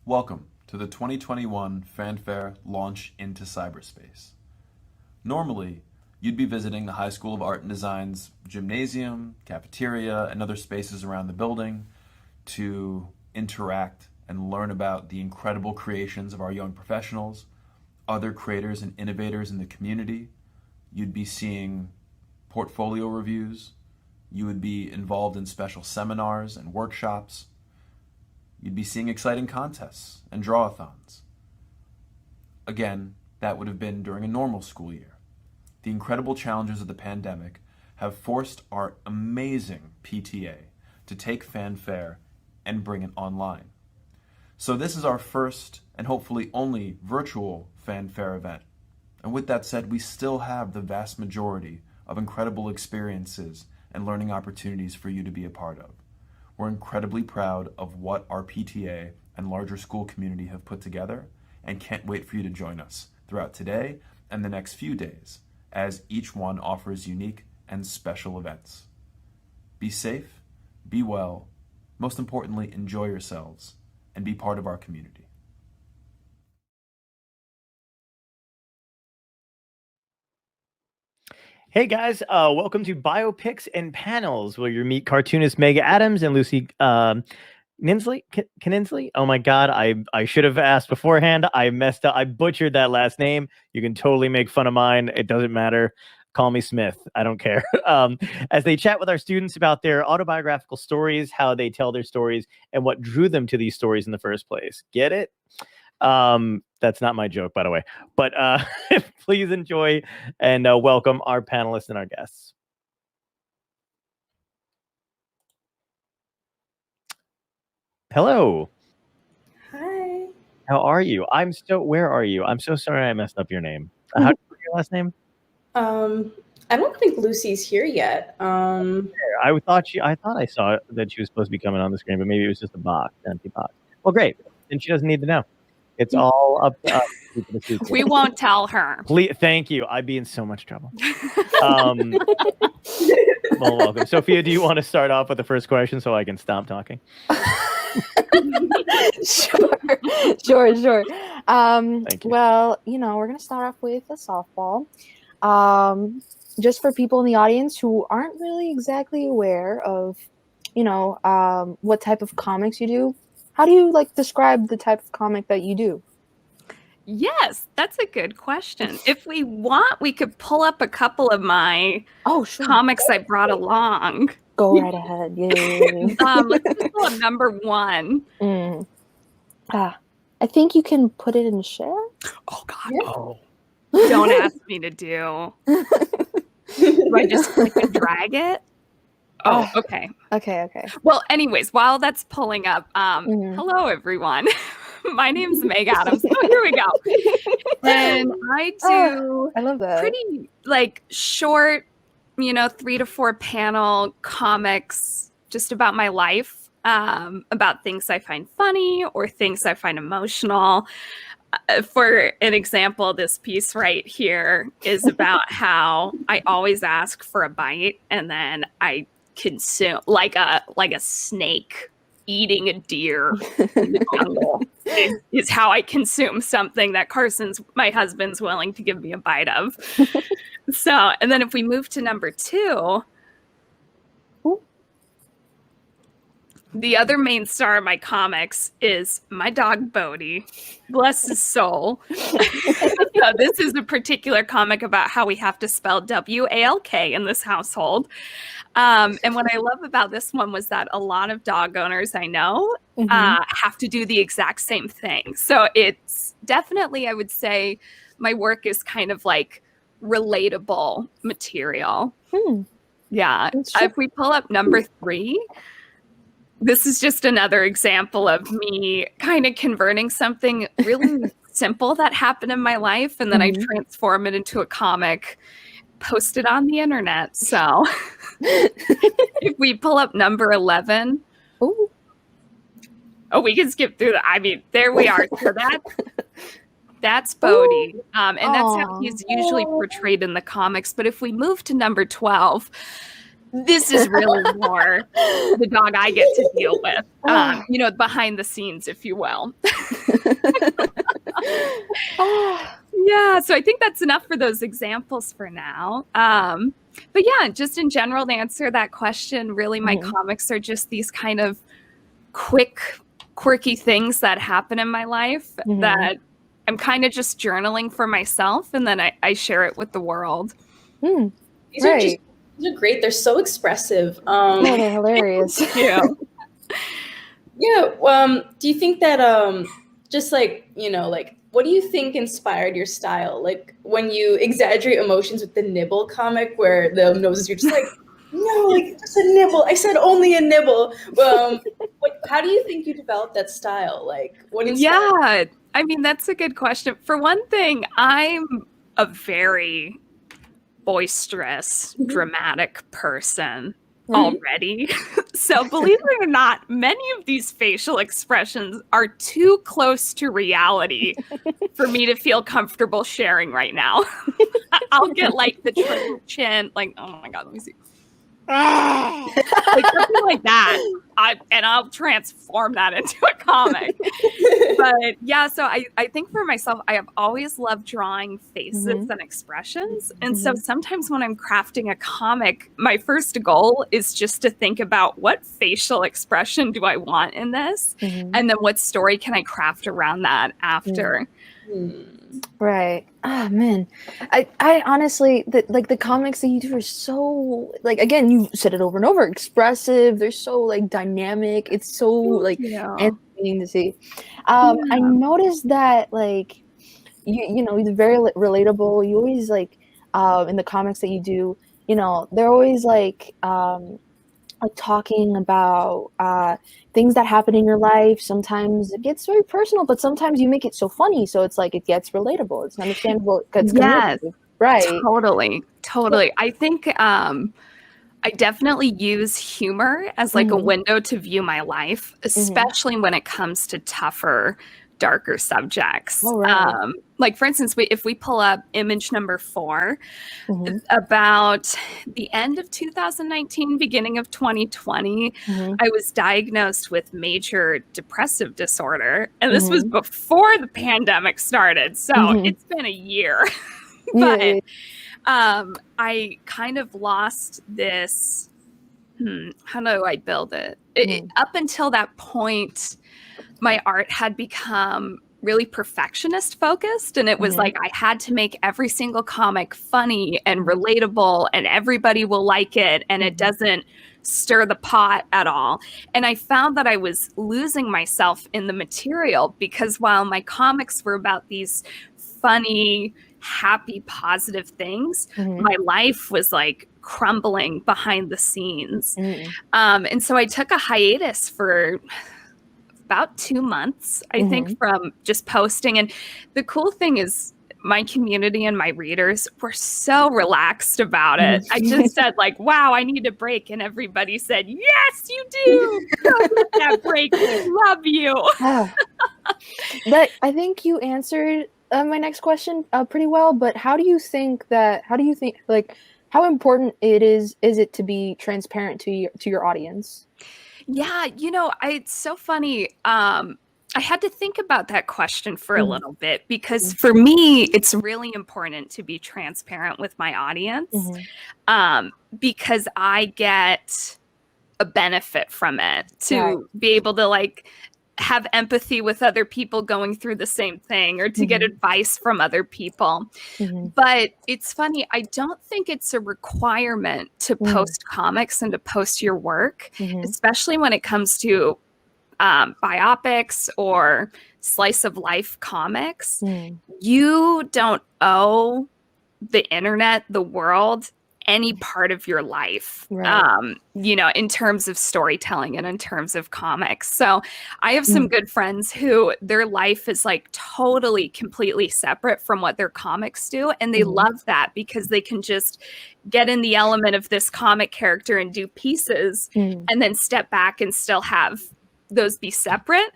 Welcome to the 2021 Fanfare Launch into Cyberspace. Normally, you'd be visiting the High School of Art and Design's gymnasium, cafeteria, and other spaces around the building to interact and learn about the incredible creations of our young professionals, other creators and innovators in the community. You'd be seeing portfolio reviews. You would be involved in special seminars and workshops. You'd be seeing exciting contests and draw-a-thons. Again, that would have been during a normal school year. The incredible challenges of the pandemic have forced our amazing PTA to take Fanfare and bring it online. So this is our first and hopefully only virtual Fanfare event. And with that said, we still have the vast majority of incredible experiences and learning opportunities for you to be a part of. We're incredibly proud of what our PTA and larger school community have put together and can't wait for you to join us throughout today and the next few days as each one offers unique and special events. Be safe, be well, most importantly, enjoy yourselves and be part of our community. Hey guys, welcome to BioPics and Panels, where you meet cartoonist Meg Adams and Lucy Kninsley. Oh my God, I should have asked beforehand. I messed up. I butchered that last name. You can totally make fun of mine. It doesn't matter. Call me Smith. I don't care. As they chat with our students about their autobiographical stories, how they tell their stories, and what drew them to these stories in the first place. Get it? That's not my joke, by the way. But please enjoy and welcome our panelists and our guests. Hello. Hi. How are you? Where are you? I'm so sorry I messed up your name. How do you say your last name? I don't think Lucy's here yet. I thought I saw that she was supposed to be coming on the screen, but maybe it was just a box, an empty box. Well, great. Then she doesn't need to know. It's all up to us. We won't tell her. Please, thank you. I'd be in so much trouble. Well, welcome. Sophia, do you want to start off with the first question so I can stop talking? Sure. Thank you. Well, we're going to start off with a softball. Just for people in the audience who aren't really exactly aware of, what type of comics you do, how do you describe the type of comic that you do? Yes, that's a good question. If we want, we could pull up a couple of my comics I brought along. Go right ahead. Yeah. Let's pull up number one. I think you can put it in share. Oh God. Yeah. Oh. Don't ask me to do. Do I just click and drag it? Oh, okay. Okay. Well, anyways, while that's pulling up, hello everyone. My name's Meg Adams. Oh, here we go. And I do I love that. pretty short, 3 to 4 panel comics just about my life, about things I find funny or things I find emotional. For an example, this piece right here is about how I always ask for a bite and then I consume like a snake eating a deer in the jungle is how I consume something that my husband's willing to give me a bite of. So, and then if we move to number 2, the other main star of my comics is my dog Bodhi, bless his soul. So this is a particular comic about how we have to spell WALK in this household. And what I love about this one was that a lot of dog owners I know have to do the exact same thing. So it's definitely, I would say, my work is kind of relatable material. Yeah. If we pull up number 3, this is just another example of me kind of converting something really simple that happened in my life, and then I transform it into a comic, post it on the internet. So if we pull up number 11, we can skip through that. I mean, there we are. So that's Bodhi. And that's how he's usually portrayed in the comics. But if we move to number 12, this is really more the dog I get to deal with, you know, behind the scenes, if you will. Yeah, so I think that's enough for those examples for now. But yeah, just in general, to answer that question, really my comics are just these kind of quick, quirky things that happen in my life that I'm kind of just journaling for myself, and then I share it with the world. These are great. They're so expressive. Oh, they're hilarious. Yeah. Yeah. Do you think that just like, you know, like, what do you think inspired your style? Like when you exaggerate emotions with the nibble comic, where the noses, you're just like, no, like just a nibble. I said only a nibble. How do you think you developed that style? Like, what inspired? Yeah, I mean, that's a good question. For one thing, I'm a very boisterous, dramatic person already. So believe it or not, many of these facial expressions are too close to reality for me to feel comfortable sharing right now. I'll get like the triple chin, like, oh my God, let me see. Like something like that. And I'll transform that into a comic. But yeah, so I think for myself, I have always loved drawing faces and expressions. And so sometimes when I'm crafting a comic, my first goal is just to think about what facial expression do I want in this? And then what story can I craft around that after? Right. Oh man, I honestly, the comics that you do are so, like, again, you said it over and over, expressive. They're so like dynamic. It's so like entertaining to see. I noticed that like you know, you're very relatable. You always like in the comics that you do, you know, they're always like talking about things that happen in your life. Sometimes it gets very personal, but sometimes you make it so funny, so it's like it gets relatable. It's understandable. It's right. Totally. I think I definitely use humor as like a window to view my life, especially when it comes to tougher, darker subjects. Like for instance, if we pull up image number 4, about the end of 2019, beginning of 2020, I was diagnosed with major depressive disorder. And this was before the pandemic started. So it's been a year. But I kind of lost this, how do I build it? Up until that point, my art had become really perfectionist focused, and it was like I had to make every single comic funny and relatable, and everybody will like it, and it doesn't stir the pot at all. And I found that I was losing myself in the material, because while my comics were about these funny, happy, positive things, my life was like crumbling behind the scenes. And so I took a hiatus for about 2 months, I think, from just posting. And the cool thing is my community and my readers were so relaxed about it. I just said like, wow, I need a break. And everybody said, yes, you do. Go get that break. We love you. But I think you answered my next question pretty well. But how do you think like how important is it to be transparent to your audience? Yeah, you know, it's so funny. I had to think about that question for a little bit, because for me, it's really important to be transparent with my audience, because I get a benefit from it, to be able to like have empathy with other people going through the same thing, or to get advice from other people. But it's funny, I don't think it's a requirement to post comics and to post your work, especially when it comes to biopics or slice of life comics. You don't owe the internet, the world, any part of your life, you know, in terms of storytelling and in terms of comics. So I have some good friends who their life is like totally, completely separate from what their comics do. And they love that, because they can just get in the element of this comic character and do pieces, and then step back and still have those be separate.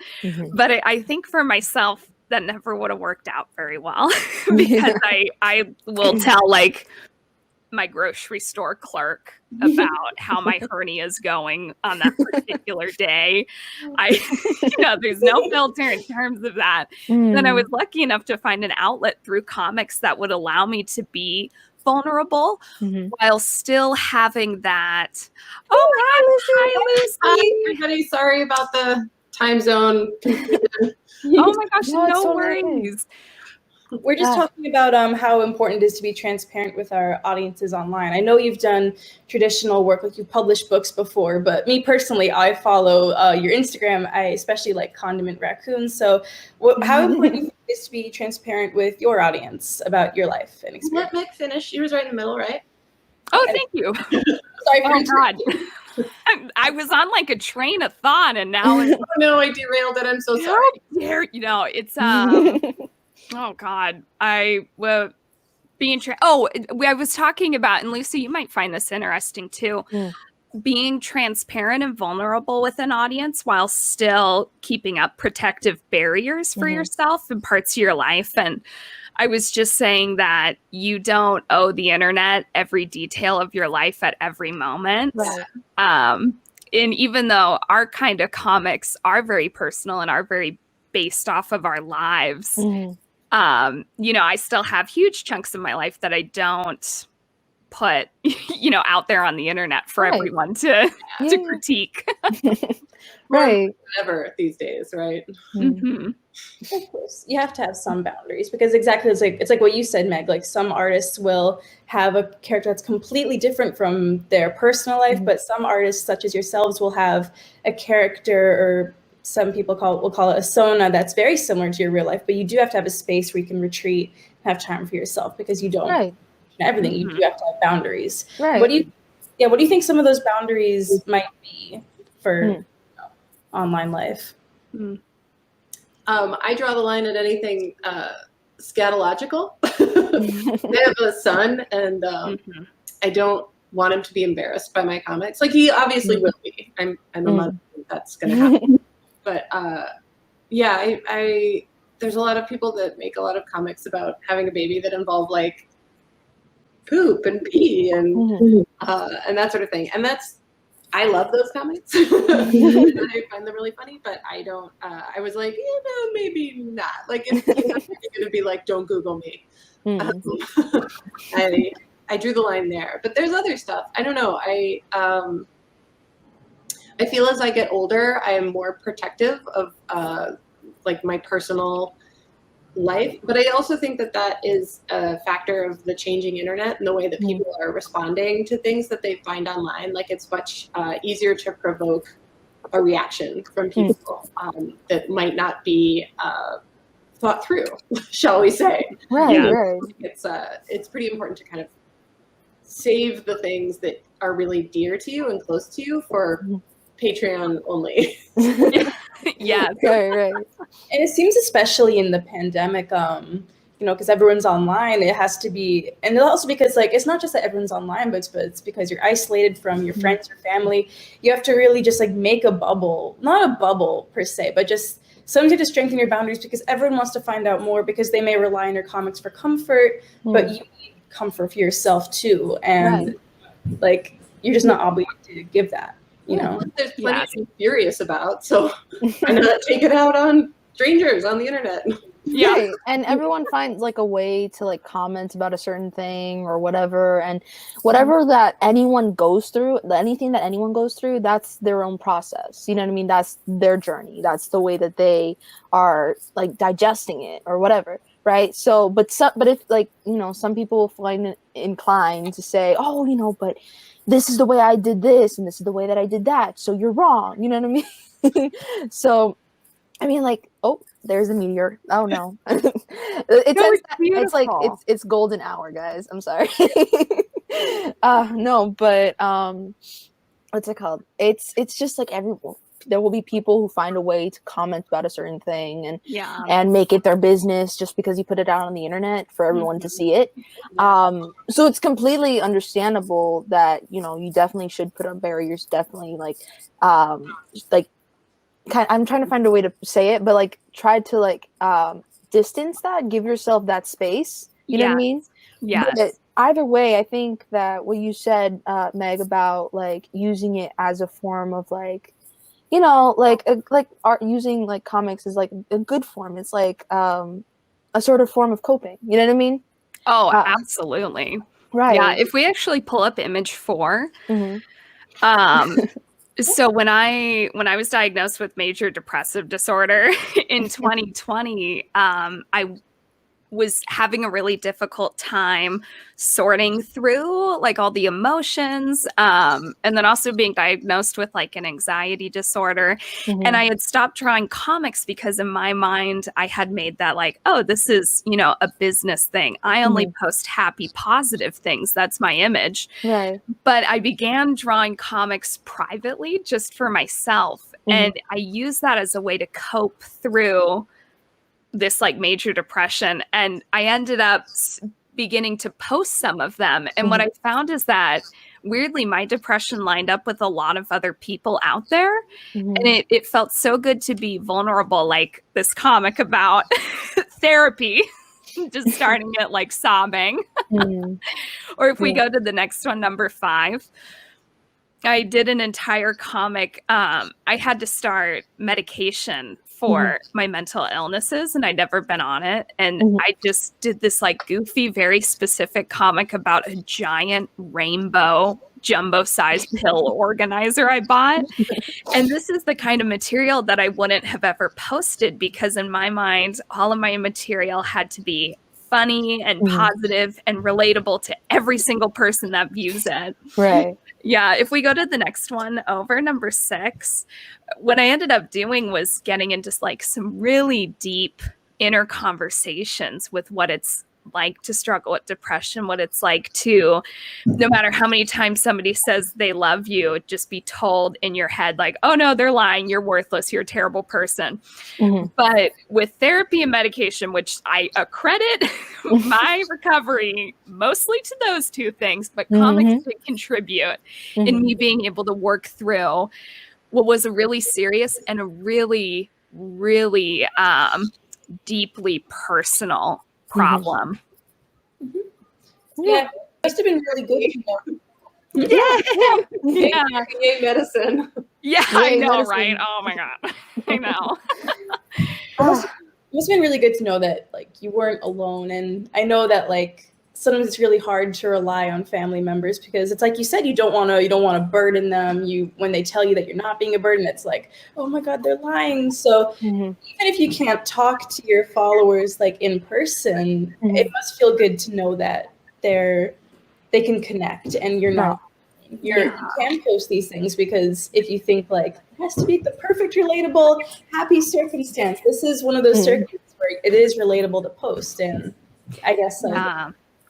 But I think for myself, that never would have worked out very well, because I will tell like my grocery store clerk about how my hernia is going on that particular day. There's no filter in terms of that. Then I was lucky enough to find an outlet through comics that would allow me to be vulnerable while still having that. Oh my God, hi Lucy. Hi, everybody. Sorry about the time zone confusion. Oh my gosh, No, it's no totally okay. worries. We're just talking about how important it is to be transparent with our audiences online. I know you've done traditional work, like you've published books before, but me personally, I follow your Instagram. I especially like Condiment Raccoon. So how important do you think it is to be transparent with your audience about your life and experience? Let Mick finish. She was right in the middle, right? Oh, thank you. Sorry for Oh God. I was on like a train of thought, and now it's Oh no, I derailed it. I'm so sorry. it's oh God, I was talking about, and Lucy, you might find this interesting too, being transparent and vulnerable with an audience while still keeping up protective barriers for yourself and parts of your life. And I was just saying that you don't owe the internet every detail of your life at every moment. Right. And even though our kind of comics are very personal and are very based off of our lives, I still have huge chunks of my life that I don't put, out there on the internet for everyone to critique. Right. Whatever these days, right? Of course, you have to have some boundaries because exactly it's like what you said, Meg. Like some artists will have a character that's completely different from their personal life, but some artists, such as yourselves, will have a character, or some people will call it a persona, that's very similar to your real life. But you do have to have a space where you can retreat and have time for yourself, because you don't everything. You do have to have boundaries. Right. What do you think some of those boundaries might be for online life? I draw the line at anything scatological. I have a son, and I don't want him to be embarrassed by my comics. Like, he obviously will be. I'm a mother. That's going to happen. But there's a lot of people that make a lot of comics about having a baby that involve like poop and pee and that sort of thing. And I love those comics. I find them really funny, but I don't. I was like, maybe not. Like, it's going to be like, don't Google me. I drew the line there, but there's other stuff. I don't know. I feel as I get older, I am more protective of like my personal life, but I also think that is a factor of the changing internet and the way that people are responding to things that they find online. Like, it's much easier to provoke a reaction from people that might not be thought through, shall we say? Right. It's pretty important to kind of save the things that are really dear to you and close to you for Patreon only. Yeah. Right. And it seems, especially in the pandemic, because everyone's online, it has to be, and also because, like, it's not just that everyone's online, but it's because you're isolated from your friends or family. You have to really just like make a bubble, not a bubble per se, but just something to strengthen your boundaries, because everyone wants to find out more, because they may rely on your comics for comfort, but you need comfort for yourself too. And like, you're just not obligated to give that. There's plenty to be furious about, so why not take it out on strangers on the internet? Yeah. Right. And everyone finds like a way to like comment about a certain thing or whatever, and whatever that anyone goes through, anything that anyone goes through, that's their own process. You know what I mean? That's their journey. That's the way that they are like digesting it or whatever. Right. So, but if like, some people find it inclined to say, oh, but this is the way I did this and this is the way that I did that, so you're wrong. You know what I mean? So, I mean, like, oh, there's a meteor. Oh no. It's like it's golden hour, guys. I'm sorry. No, but what's it called? It's just like there will be people who find a way to comment about a certain thing and make it their business just because you put it out on the internet for everyone to see it. So it's completely understandable that, you definitely should put up barriers, definitely I'm trying to find a way to say it, but like try to distance that, give yourself that space. You know what I mean? Yes. either way, I think that what you said, Meg, about like using it as a form of like, you know, like art, using like comics is like a good form. It's like a sort of form of coping. You know what I mean? Oh, Uh, absolutely. right. Yeah, if we actually pull up image 4, Mhm. so when I was diagnosed with major depressive disorder in 2020, I was having a really difficult time sorting through like all the emotions, and then also being diagnosed with like an anxiety disorder. And I had stopped drawing comics because in my mind I had made that like, oh, this is, you know, a business thing. I only post happy, positive things. That's my image. Right. But I began drawing comics privately just for myself. And I used that as a way to cope through this like major depression. And I ended up beginning to post some of them. And what I found is that weirdly, my depression lined up with a lot of other people out there. And it felt so good to be vulnerable, like this comic about therapy, just starting it like sobbing. Or if we go to the next one, number 5, I did an entire comic. I had to start medication for my mental illnesses and I'd never been on it. And I just did this like goofy, very specific comic about a giant rainbow jumbo size pill organizer I bought. And this is the kind of material that I wouldn't have ever posted because in my mind, all of my material had to be funny and positive and relatable to every single person that views it. Right. Yeah, if we go to the next one over, number 6, what I ended up doing was getting into like some really deep inner conversations with what it's like to struggle with depression, what it's like to, no matter how many times somebody says they love you, just be told in your head like, oh no, they're lying, you're worthless, you're a terrible person. But with therapy and medication, which I accredit my recovery mostly to those 2 things, but comics did contribute in me being able to work through what was a really serious and a really, really deeply personal problem. Yeah, it must have been really good to know. Yeah. Yay, medicine. Yeah, I Yay, know, medicine. right? Oh my God. I know. It must have been really good to know that like you weren't alone. And I know that like sometimes it's really hard to rely on family members because it's like you said, you don't want to burden them. When they tell you that you're not being a burden, it's like, oh my God, they're lying. So even if you can't talk to your followers like in person, it must feel good to know that they can connect and you're not. You can post these things because if you think like it has to be the perfect relatable happy circumstance, this is one of those circumstances where it is relatable to post. And I guess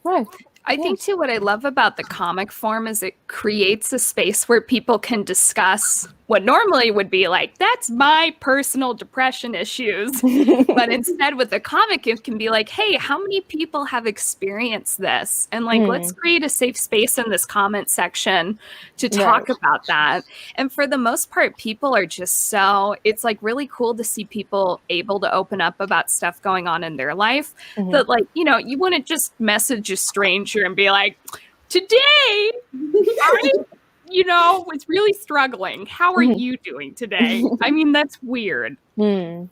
Right. I think too what I love about the comic form is it creates a space where people can discuss what normally would be like, that's my personal depression issues. But instead with the comic, it can be like, hey, how many people have experienced this? And like, let's create a safe space in this comment section to talk about that. And for the most part, people are just it's like really cool to see people able to open up about stuff going on in their life that like, you know, you wouldn't just message a stranger and be like, today, you know, was really struggling. How are you doing today? I mean, that's weird. No,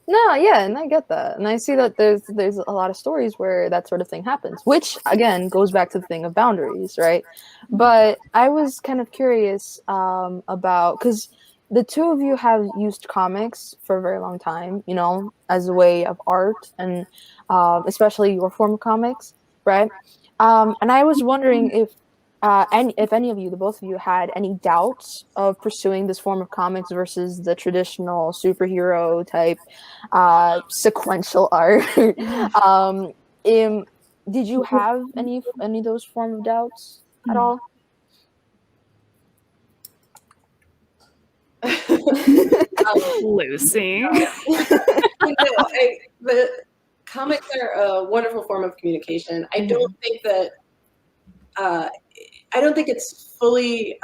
yeah, and I get that. And I see that there's a lot of stories where that sort of thing happens, which again goes back to the thing of boundaries, right? But I was kind of curious about, because the 2 of you have used comics for a very long time, you know, as a way of art and especially your form of comics, right? And I was wondering if any of you, the both of you, had any doubts of pursuing this form of comics versus the traditional superhero type sequential art. Did you have any of those form of doubts at all? Lucy. The comics are a wonderful form of communication. I don't think that I don't think it's fully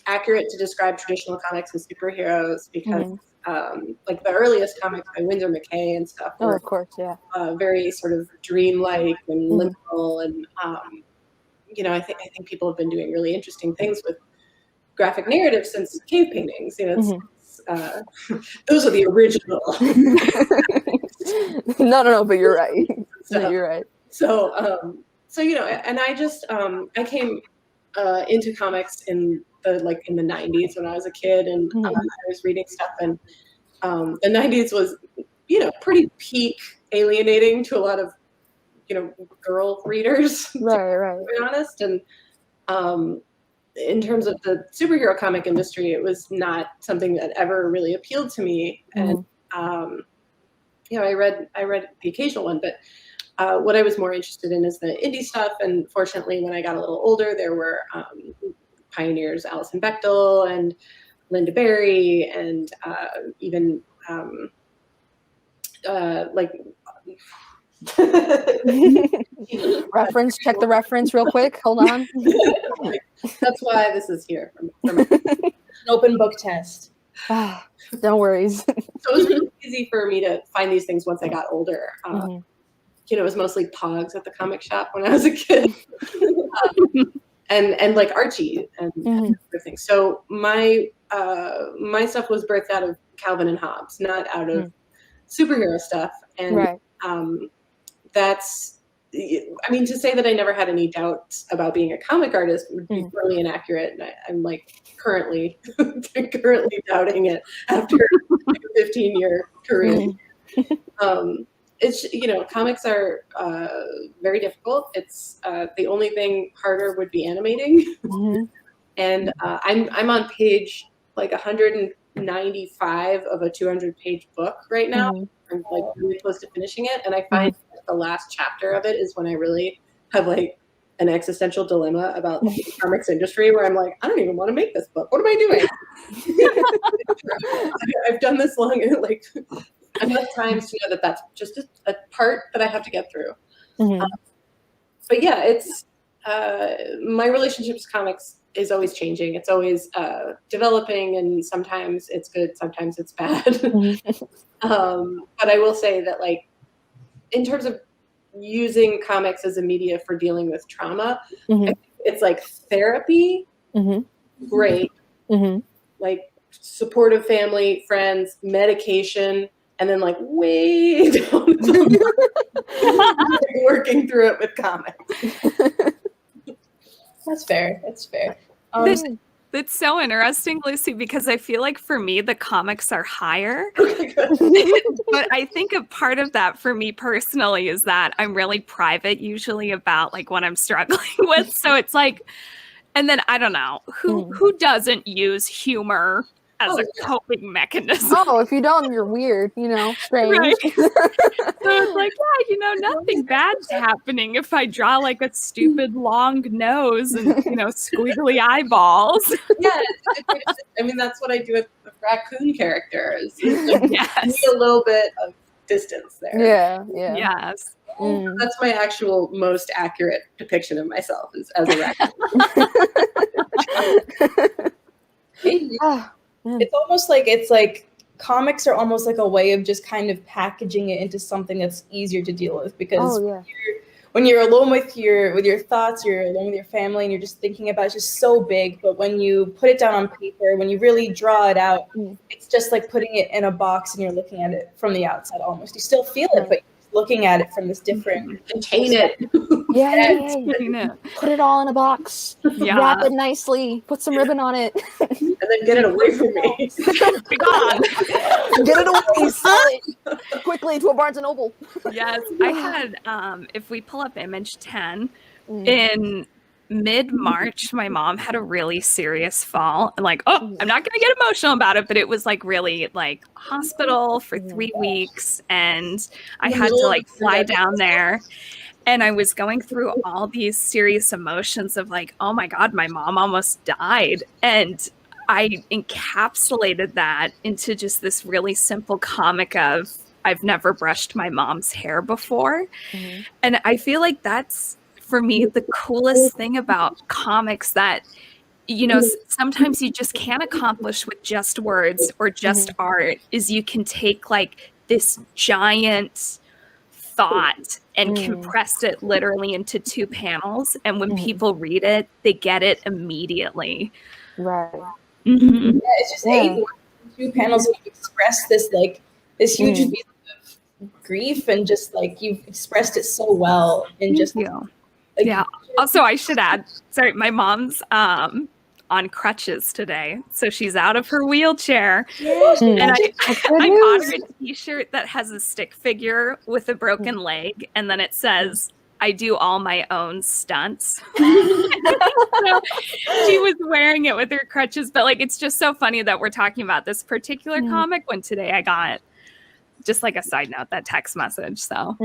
accurate to describe traditional comics as superheroes because like the earliest comics by Winsor McKay and stuff Oh, were of course, yeah. very sort of dreamlike and Mhm. liminal, and I think people have been doing really interesting things with graphic narrative since cave paintings. Those are the original. No, but you're right. So, You're right. So, and I just I came into comics in the 90s when I was a kid, and I was reading stuff, and the 90s was pretty peak alienating to a lot of girl readers, Right. to be honest. And in terms of the superhero comic industry, it was not something that ever really appealed to me. And I read the occasional one, but what I was more interested in is the indie stuff. And fortunately, when I got a little older, there were pioneers, Alison Bechdel and Linda Berry, and even Reference, check the reference real quick. Hold on. That's why this is here. For me. An open book test. Don't worry. So it was really easy for me to find these things once I got older. It was mostly Pogs at the comic shop when I was a kid, and like Archie and everything. So my stuff was birthed out of Calvin and Hobbes, not out of superhero stuff. And that's, I mean, to say that I never had any doubts about being a comic artist would be really inaccurate. And I'm like currently doubting it after a 15-year career. It's, comics are very difficult. It's the only thing harder would be animating. And I'm on page like 195 of a 200-page book right now. I'm like really close to finishing it, and I find that the last chapter of it is when I really have like an existential dilemma about the comics industry, where I'm like, I don't even want to make this book. What am I doing? I've done this long, like enough times to know that that's just a part that I have to get through. But yeah, it's my relationship to comics is always changing. It's always developing, and sometimes it's good, sometimes it's bad. But I will say that, like, in terms of using comics as a media for dealing with trauma, it's like therapy, great, like supportive family, friends, medication, and then like way down working through it with comics. That's fair. That's fair. That's so interesting, Lucy, because I feel like for me, the comics are higher. But I think a part of that for me personally is that I'm really private usually about like what I'm struggling with. So it's like, and then I don't know, who doesn't use humor as a coping mechanism? Oh, if you don't, you're weird, strange. Right. So it's like, nothing bad's happening if I draw like a stupid long nose and, squiggly eyeballs. Yeah, I mean, that's what I do with the raccoon character. Is like, Yes. need a little bit of distance there. Yeah. Yes. That's my actual most accurate depiction of myself, is as a raccoon. It's almost like comics are almost like a way of just kind of packaging it into something that's easier to deal with, because when you're alone with your thoughts, you're alone with your family, and you're just thinking about it's just so big. But when you put it down on paper, when you really draw it out, it's just like putting it in a box and you're looking at it from the outside almost. You still feel it, but you're looking at it from this different contain it. Yeah. Put it all in a box. Yeah. Wrap it nicely. Put some ribbon on it. And then get it away from me. Get it away. Sell it quickly to a Barnes & Noble. Yes. I had, if we pull up image 10, in mid-March, my mom had a really serious fall. And like, I'm not going to get emotional about it, but it was like really like hospital for 3 weeks. And I had to like fly down there. And I was going through all these serious emotions of like, oh my God, my mom almost died. And I encapsulated that into just this really simple comic of, I've never brushed my mom's hair before. And I feel like that's, for me, the coolest thing about comics, that you know, sometimes you just can't accomplish with just words or just art, is you can take like this giant thought and compress it literally into 2 panels. And when people read it, they get it immediately. Right. Mm-hmm. Yeah, it's just 8 words, 2 panels. You've expressed this like this huge feeling of grief, and just like you've expressed it so well. And just like, yeah. Also, I should add, sorry, my mom's on crutches today, so she's out of her wheelchair. And I bought her a T-shirt that has a stick figure with a broken leg, and then it says, "I do all my own stunts." So she was wearing it with her crutches, but like it's just so funny that we're talking about this particular comic when today I got, just like a side note, that text message. So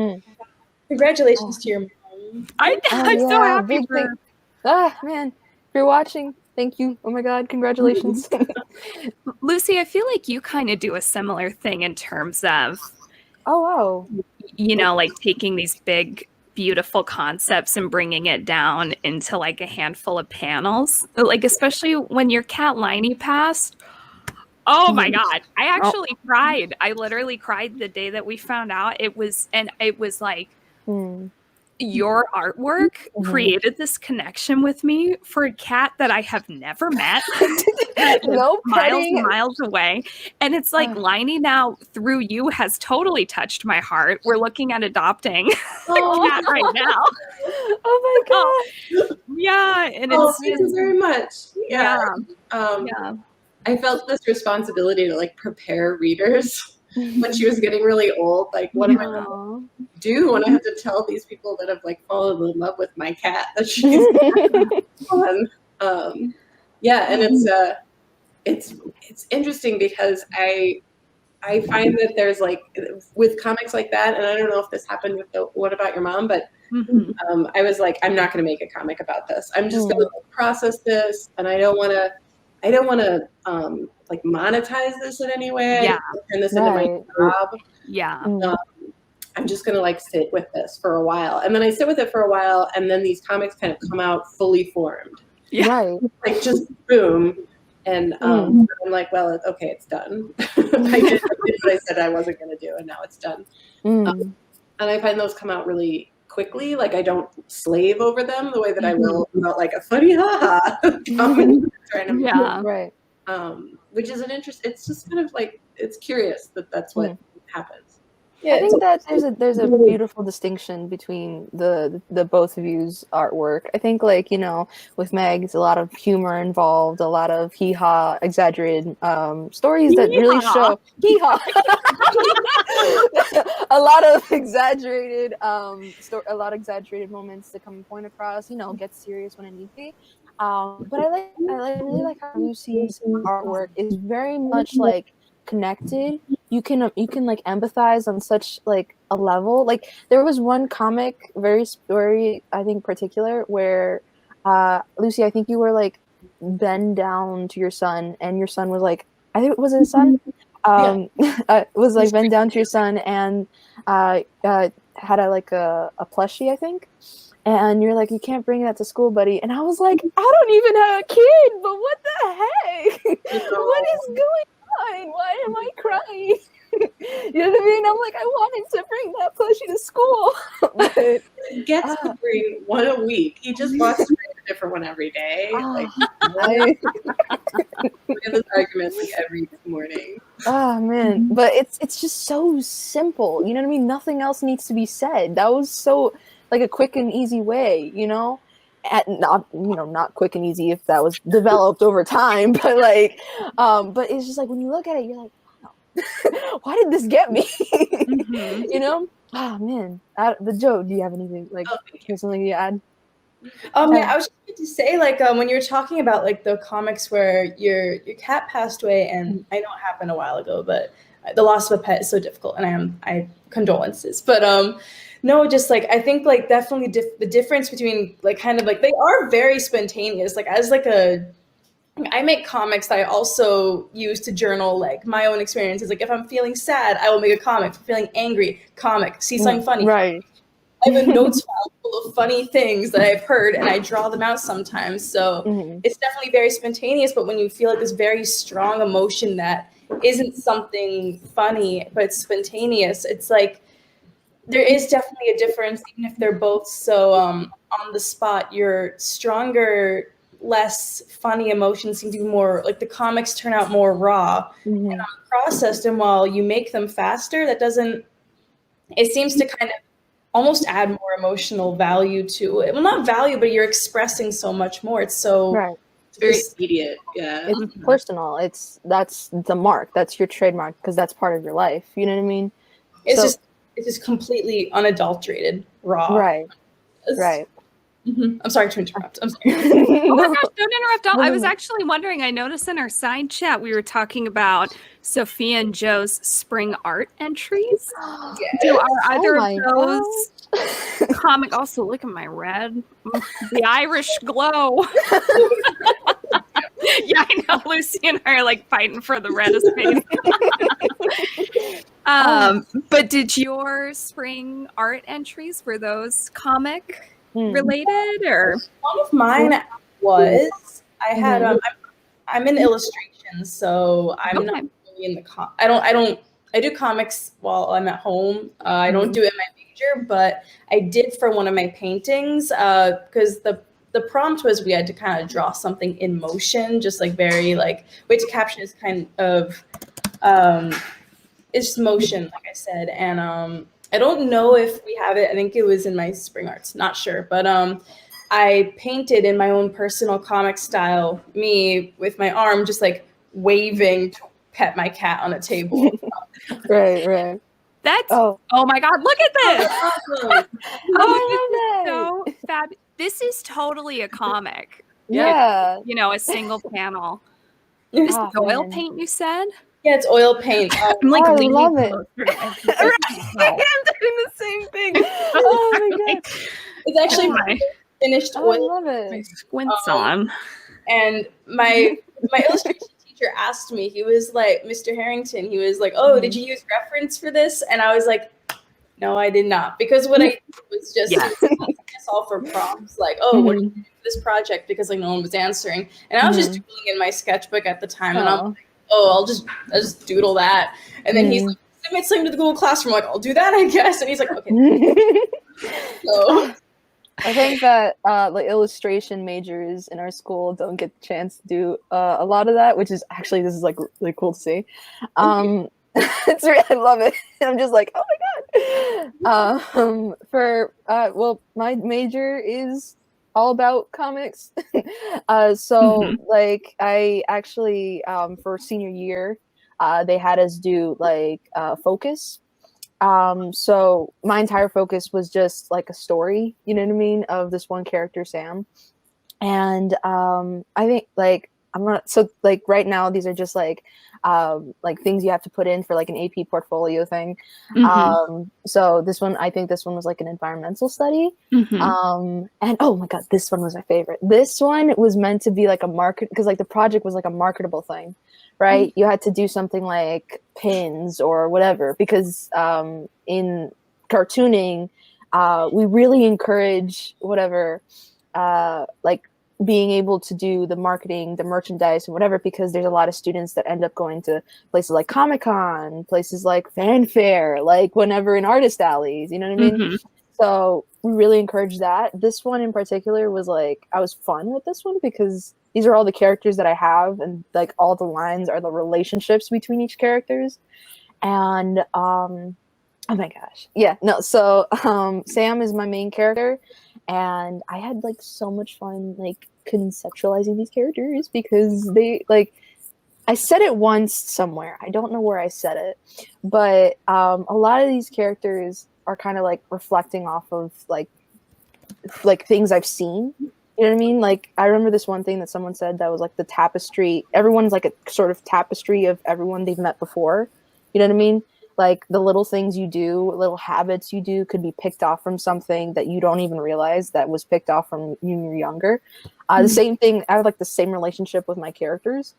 congratulations to your mom. I'm so happy for her. Man, if you're watching, thank you. Oh my God, congratulations. Lucy, I feel like you kind of do a similar thing in terms of, oh wow, you know, like taking these big, beautiful concepts and bringing it down into like a handful of panels. Like, especially when your cat Liney passed. Oh my God. I actually cried. I literally cried the day that we found out. It was like, your artwork created this connection with me for a cat that I have never met. No miles and miles away. And it's like Liney now through you has totally touched my heart. We're looking at adopting a cat right now. Oh my God. Yeah. And thank you very much. Yeah. I felt this responsibility to like prepare readers when she was getting really old. Like, what am I going to do when I have to tell these people that have like fallen in love with my cat that she's fun? And it's interesting because I find that there's like with comics like that, and I don't know if this happened with the What About Your Mom, but I was like, I'm not going to make a comic about this. I'm just going to process this, and I don't want to like monetize this in any way. Yeah. Turn this into my job. Yeah. I'm just going to like sit with this for a while. And then I sit with it for a while, and then these comics kind of come out fully formed. Yeah. Right. Like just boom. And I'm like, well, okay, it's done. I did what I said I wasn't going to do, and now it's done. And I find those come out really quickly. Like I don't slave over them the way that I will about like a funny haha comment. Right. Which is an interest. It's just kind of like it's curious that that's what happens. Yeah, I think that there's a beautiful distinction between the both of you's artwork. I think like, you know, with Meg, it's a lot of humor involved, a lot of hee-haw, exaggerated stories that really show hee-haw. a lot of exaggerated moments to come and point across, you know, get serious when it needs to be. But I really like how Lucy's artwork is very much like connected. You can like empathize on such like a level. Like there was one comic very I think particular where Lucy, I think you were like bend down to your son, and your son was like, I think was it a son? Was like bend down to your son and had a plushie, I think. And you're like, you can't bring that to school, buddy. And I was like, I don't even have a kid, but what the heck? What is going on? Why am I crying? You know what I mean? I'm like, I wanted to bring that plushie to school. But he gets to bring one a week. He just wants to bring a different one every day. Like, we have this argument like every morning. Oh man, but it's just so simple. You know what I mean? Nothing else needs to be said. That was so like a quick and easy way, you know. Not quick and easy if that was developed over time, but like, but it's just like when you look at it, you're like, wow, why did this get me? You know? Oh man, the Joe, do you have anything like something you add? Yeah, I was just going to say, like, when you were talking about like the comics where your cat passed away, and I know it happened a while ago, but the loss of a pet is so difficult, and I condolences. But no, just like I think like definitely the difference between like kind of like they are very spontaneous. Like as like I make comics that I also use to journal like my own experiences. Like if I'm feeling sad, I will make a comic. If I'm feeling angry, comic. See something funny. Right. I have a notes file full of funny things that I've heard, and I draw them out sometimes. So it's definitely very spontaneous. But when you feel like this very strong emotion that isn't something funny, but it's spontaneous, it's like there is definitely a difference, even if they're both so on the spot. Your stronger, less funny emotions seem to be more like the comics turn out more raw and unprocessed. And while you make them faster, that doesn't. It seems to kind of almost add more emotional value to it. Well, not value, but you're expressing so much more. It's so Right. It's very immediate. Yeah. It's personal. That's the mark. That's your trademark because that's part of your life. You know what I mean? It's So- just completely unadulterated, raw. Right. It's- Right. I'm sorry to interrupt. I'm sorry. Oh my gosh, don't interrupt. No, I no, was no. actually wondering, I noticed in our side chat we were talking about Sophia and Joe's spring art entries. Do are either my of those comic also look at my red? The Irish glow. Yeah, I know. Lucy and I are like fighting for the reddest page. But did your spring art entries, were those comic related or One of mine was I had I'm in illustration, so I'm not really in the I do comics while I'm at home. I don't do it in my major, but I did for one of my paintings because the prompt was we had to kind of draw something in motion, just like very like we had to capture this kind of it's motion, like I said, and I don't know if we have it. I think it was in my spring arts, not sure, but I painted in my own personal comic style, me with my arm just like waving to pet my cat on a table. Right. that's Oh, my god, look at this. I love So fab. This is totally a comic. Yeah. You know, a single panel. This Oh, is oil man. paint, you said? Yeah, it's oil paint. I'm like I leaning love it. closer to everything. I'm doing the same thing. Oh my god. It's actually my finished Oh, I oil, love my it. squints on. and my illustration teacher asked me. He was like, Mr. Harrington. He was like, "Oh, did you use reference for this?" And I was like, "No, I did not," because what I did was just it's all for prompts. Like, "Oh, what do you do for this project?" Because like no one was answering, and I was just doodling in my sketchbook at the time, and I'm like, "Oh, I'll just doodle that." And then he's like, "Submit something to the Google Classroom." I'm like, "I'll do that, I guess." And he's like, "Okay." So I think that the illustration majors in our school don't get the chance to do a lot of that, which is actually this is like really cool to see. It's really, I love it. I'm just like, oh my god. Well, my major is all about comics. So like I actually for senior year, they had us do like focus. So my entire focus was just like a story, you know what I mean, of this one character, Sam. And I think like I'm not so like right now these are just like things you have to put in for like an AP portfolio thing. So this one, I think this one was like an environmental study. And oh my god, this one was my favorite. This one was meant to be like a market because like the project was like a marketable thing, right? You had to do something like pins or whatever because in cartooning we really encourage whatever like being able to do the marketing, the merchandise and whatever, because there's a lot of students that end up going to places like Comic-Con, places like Fanfare, like whenever in artist alleys, you know what I mean? So we really encourage that. This one in particular was like, I was fun with this one because these are all the characters that I have and like all the lines are the relationships between each characters. And oh my gosh. Yeah, no. So Sam is my main character and I had like so much fun like conceptualizing these characters because they like I said it once somewhere. I don't know where I said it, but a lot of these characters are kind of like reflecting off of like things I've seen. You know what I mean? Like I remember this one thing that someone said that was like the tapestry. Everyone's like a sort of tapestry of everyone they've met before. You know what I mean? Like the little things you do, little habits you do could be picked off from something that you don't even realize that was picked off from when you were younger. The same thing, I have like the same relationship with my characters,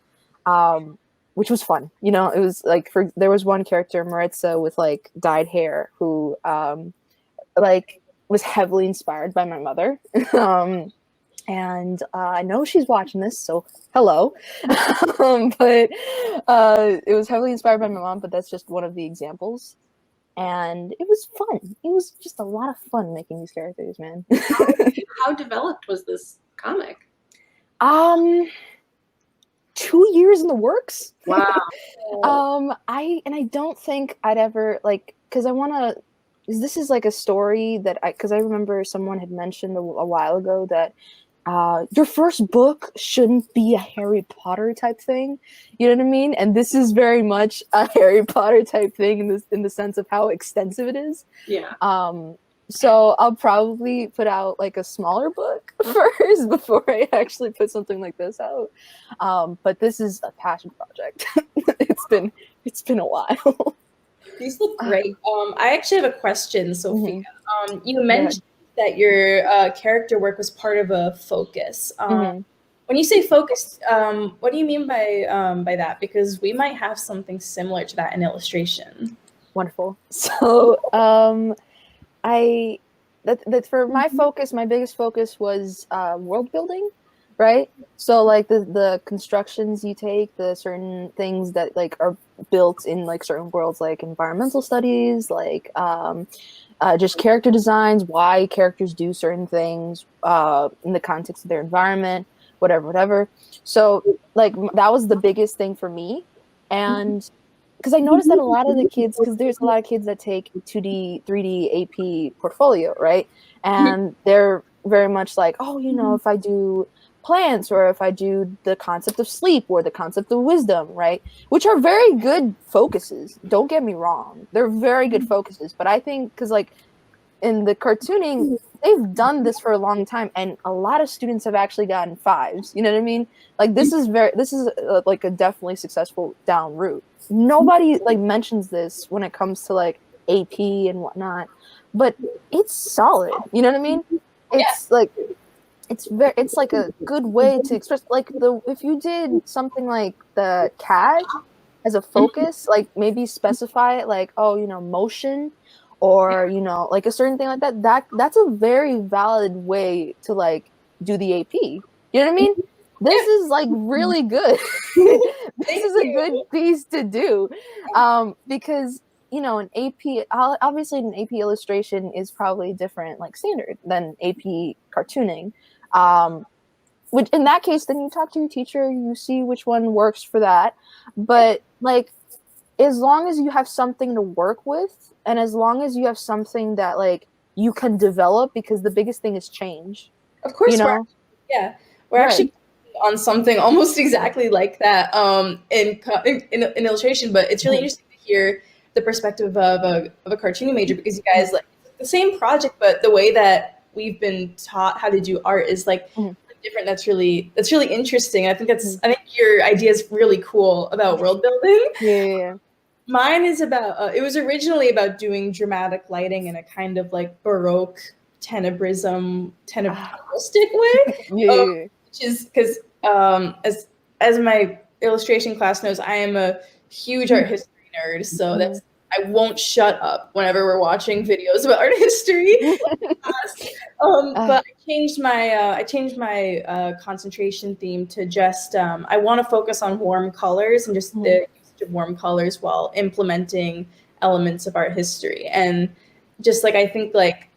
which was fun. You know, it was like there was one character, Maritza, with like dyed hair who like was heavily inspired by my mother. And I know she's watching this, so hello. But it was heavily inspired by my mom, but that's just one of the examples. And it was fun. It was just a lot of fun making these characters, man. How developed was this comic? 2 years in the works. Wow. I don't think I'd ever because I want to. This is like a story that because I remember someone had mentioned a while ago that your first book shouldn't be a Harry Potter type thing. You know what I mean? And this is very much a Harry Potter type thing in the sense of how extensive it is. Yeah. So I'll probably put out like a smaller book first before I actually put something like this out. But this is a passion project. It's been a while. These look great. I actually have a question, Sophia. You mentioned that your character work was part of a focus. When you say focused, what do you mean by that? Because we might have something similar to that in illustration. Wonderful. So that for my focus, my biggest focus was world building, right? So like the constructions you take, the certain things that like are built in like certain worlds, like environmental studies, like just character designs, why characters do certain things in the context of their environment, whatever. So like that was the biggest thing for me. And because I noticed that a lot of the kids, because there's a lot of kids that take 2D, 3D, AP portfolio, right? And they're very much like, oh, you know, if I do plants or if I do the concept of sleep or the concept of wisdom, right? Which are very good focuses. Don't get me wrong. They're very good focuses. But I think because like in the cartooning, they've done this for a long time and a lot of students have actually gotten 5s. You know what I mean? Like this is like a definitely successful down route. Nobody like mentions this when it comes to like AP and whatnot, but it's solid. You know what I mean? It's like it's like a good way to express like if you did something like the cat as a focus, like maybe specify it like, oh, you know, motion or you know, like a certain thing like that's a very valid way to like do the AP. You know what I mean? This is like really good. This is a good piece to do because you know an AP obviously an AP illustration is probably different like standard than AP cartooning. Which in that case, then you talk to your teacher, you see which one works for that. But like, as long as you have something to work with, and as long as you have something that like you can develop, because the biggest thing is change. Of course, you know? we're actually on something almost exactly like that in illustration. But it's really interesting to hear the perspective of a cartooning major because you guys like the same project, but the way that we've been taught how to do art is like different. That's really interesting. I think I think your idea is really cool about world building. Yeah. Mine is about it was originally about doing dramatic lighting in a kind of like Baroque tenebristic way. Which is because as my illustration class knows, I am a huge art history nerd, so that's I won't shut up whenever we're watching videos about art history. But I changed my concentration theme to just I want to focus on warm colors and just the use of warm colors while implementing elements of art history. And just like I think like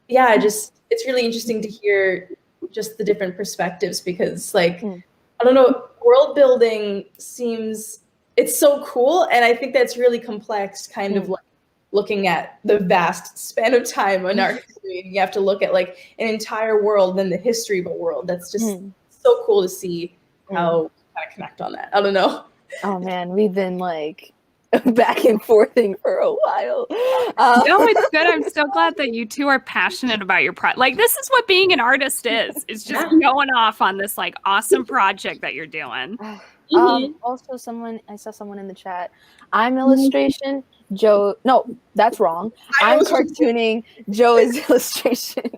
just it's really interesting to hear just the different perspectives because like I don't know, world building seems it's so cool, and I think that's really complex, kind of like looking at the vast span of time in art history. You have to look at like an entire world and the history of a world. That's just so cool to see how we kind of connect on that. I don't know. Oh man, we've been like back and forthing for a while. No, it's good. I'm so glad that you two are passionate about your project. Like this is what being an artist is. It's just going off on this like awesome project that you're doing. Also, I saw someone in the chat. I'm illustration. Joe, no, that's wrong. I'm cartooning. Joe is illustration.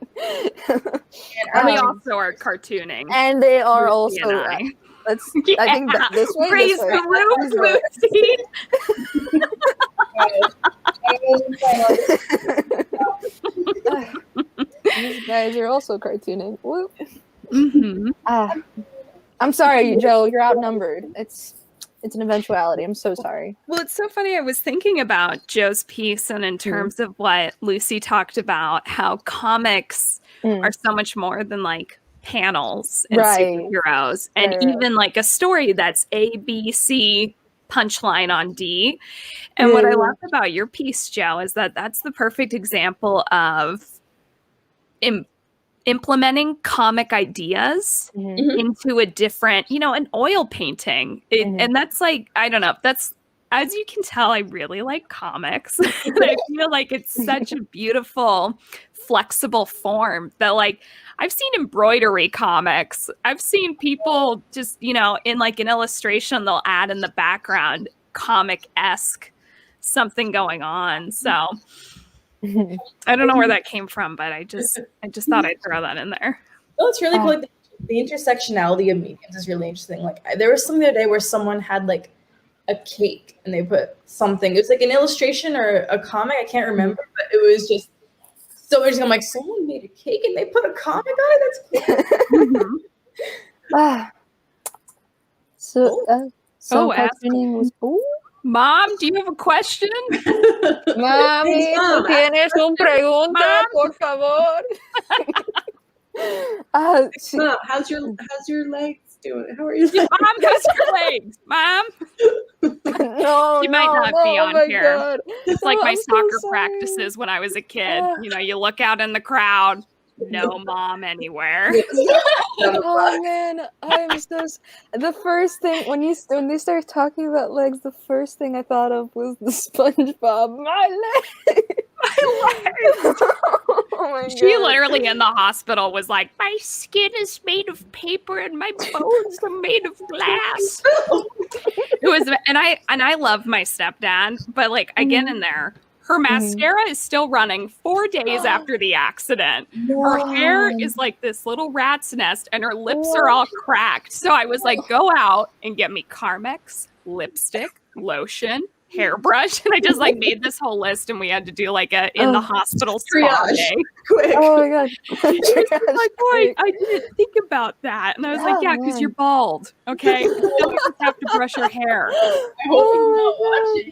And we also are cartooning. And they are also. I think that this way. Praise the Lucy. Guys, you're also cartooning. Whoop. Mhm. I'm sorry, Joe. You're outnumbered. It's an eventuality. I'm so sorry. Well, it's so funny. I was thinking about Joe's piece, and in terms of what Lucy talked about, how comics are so much more than like panels and superheroes, and even like a story that's A, B, C, punchline on D. And what I love about your piece, Joe, is that that's the perfect example of implementing comic ideas into a different, an oil painting. And that's like, I don't know, that's, as you can tell, I really like comics. I feel like it's such a beautiful, flexible form that, like, I've seen embroidery comics. I've seen people just, in like an illustration, they'll add in the background comic-esque something going on. So I don't know where that came from, but I just thought I'd throw that in there. Oh, it's really cool. Like, the intersectionality of mediums is really interesting. Like, there was something the other day where someone had like a cake and they put something. It was like an illustration or a comic. I can't remember, but it was just so interesting. I'm like, someone made a cake and they put a comic on it. That's cool. So cartooning was cool. Mom, do you have a question? Mami, ¿tú tienes una pregunta, por favor? Mom, how's your legs doing? How are your legs? Mom, how's your legs? Mom? No, you might not be on here. God. It's like my soccer practices when I was a kid. You look out in the crowd, no mom anywhere. Oh man, I'm so. The first thing when they started talking about legs, the first thing I thought of was the SpongeBob. My leg. Oh my God. She literally in the hospital was like, my skin is made of paper and my bones are made of glass. It was, and I love my stepdad, but like I get in there. Her mascara is still running 4 days after the accident. Her hair is like this little rat's nest and her lips are all cracked. So I was like, go out and get me Carmex, lipstick, lotion, hairbrush. And I just like made this whole list and we had to do like a in the hospital spa day. Quick. Oh my God. Like, boy, I didn't think about that. And I was like, yeah, because you're bald. Okay. You don't just have to brush your hair. I hope he's not watching.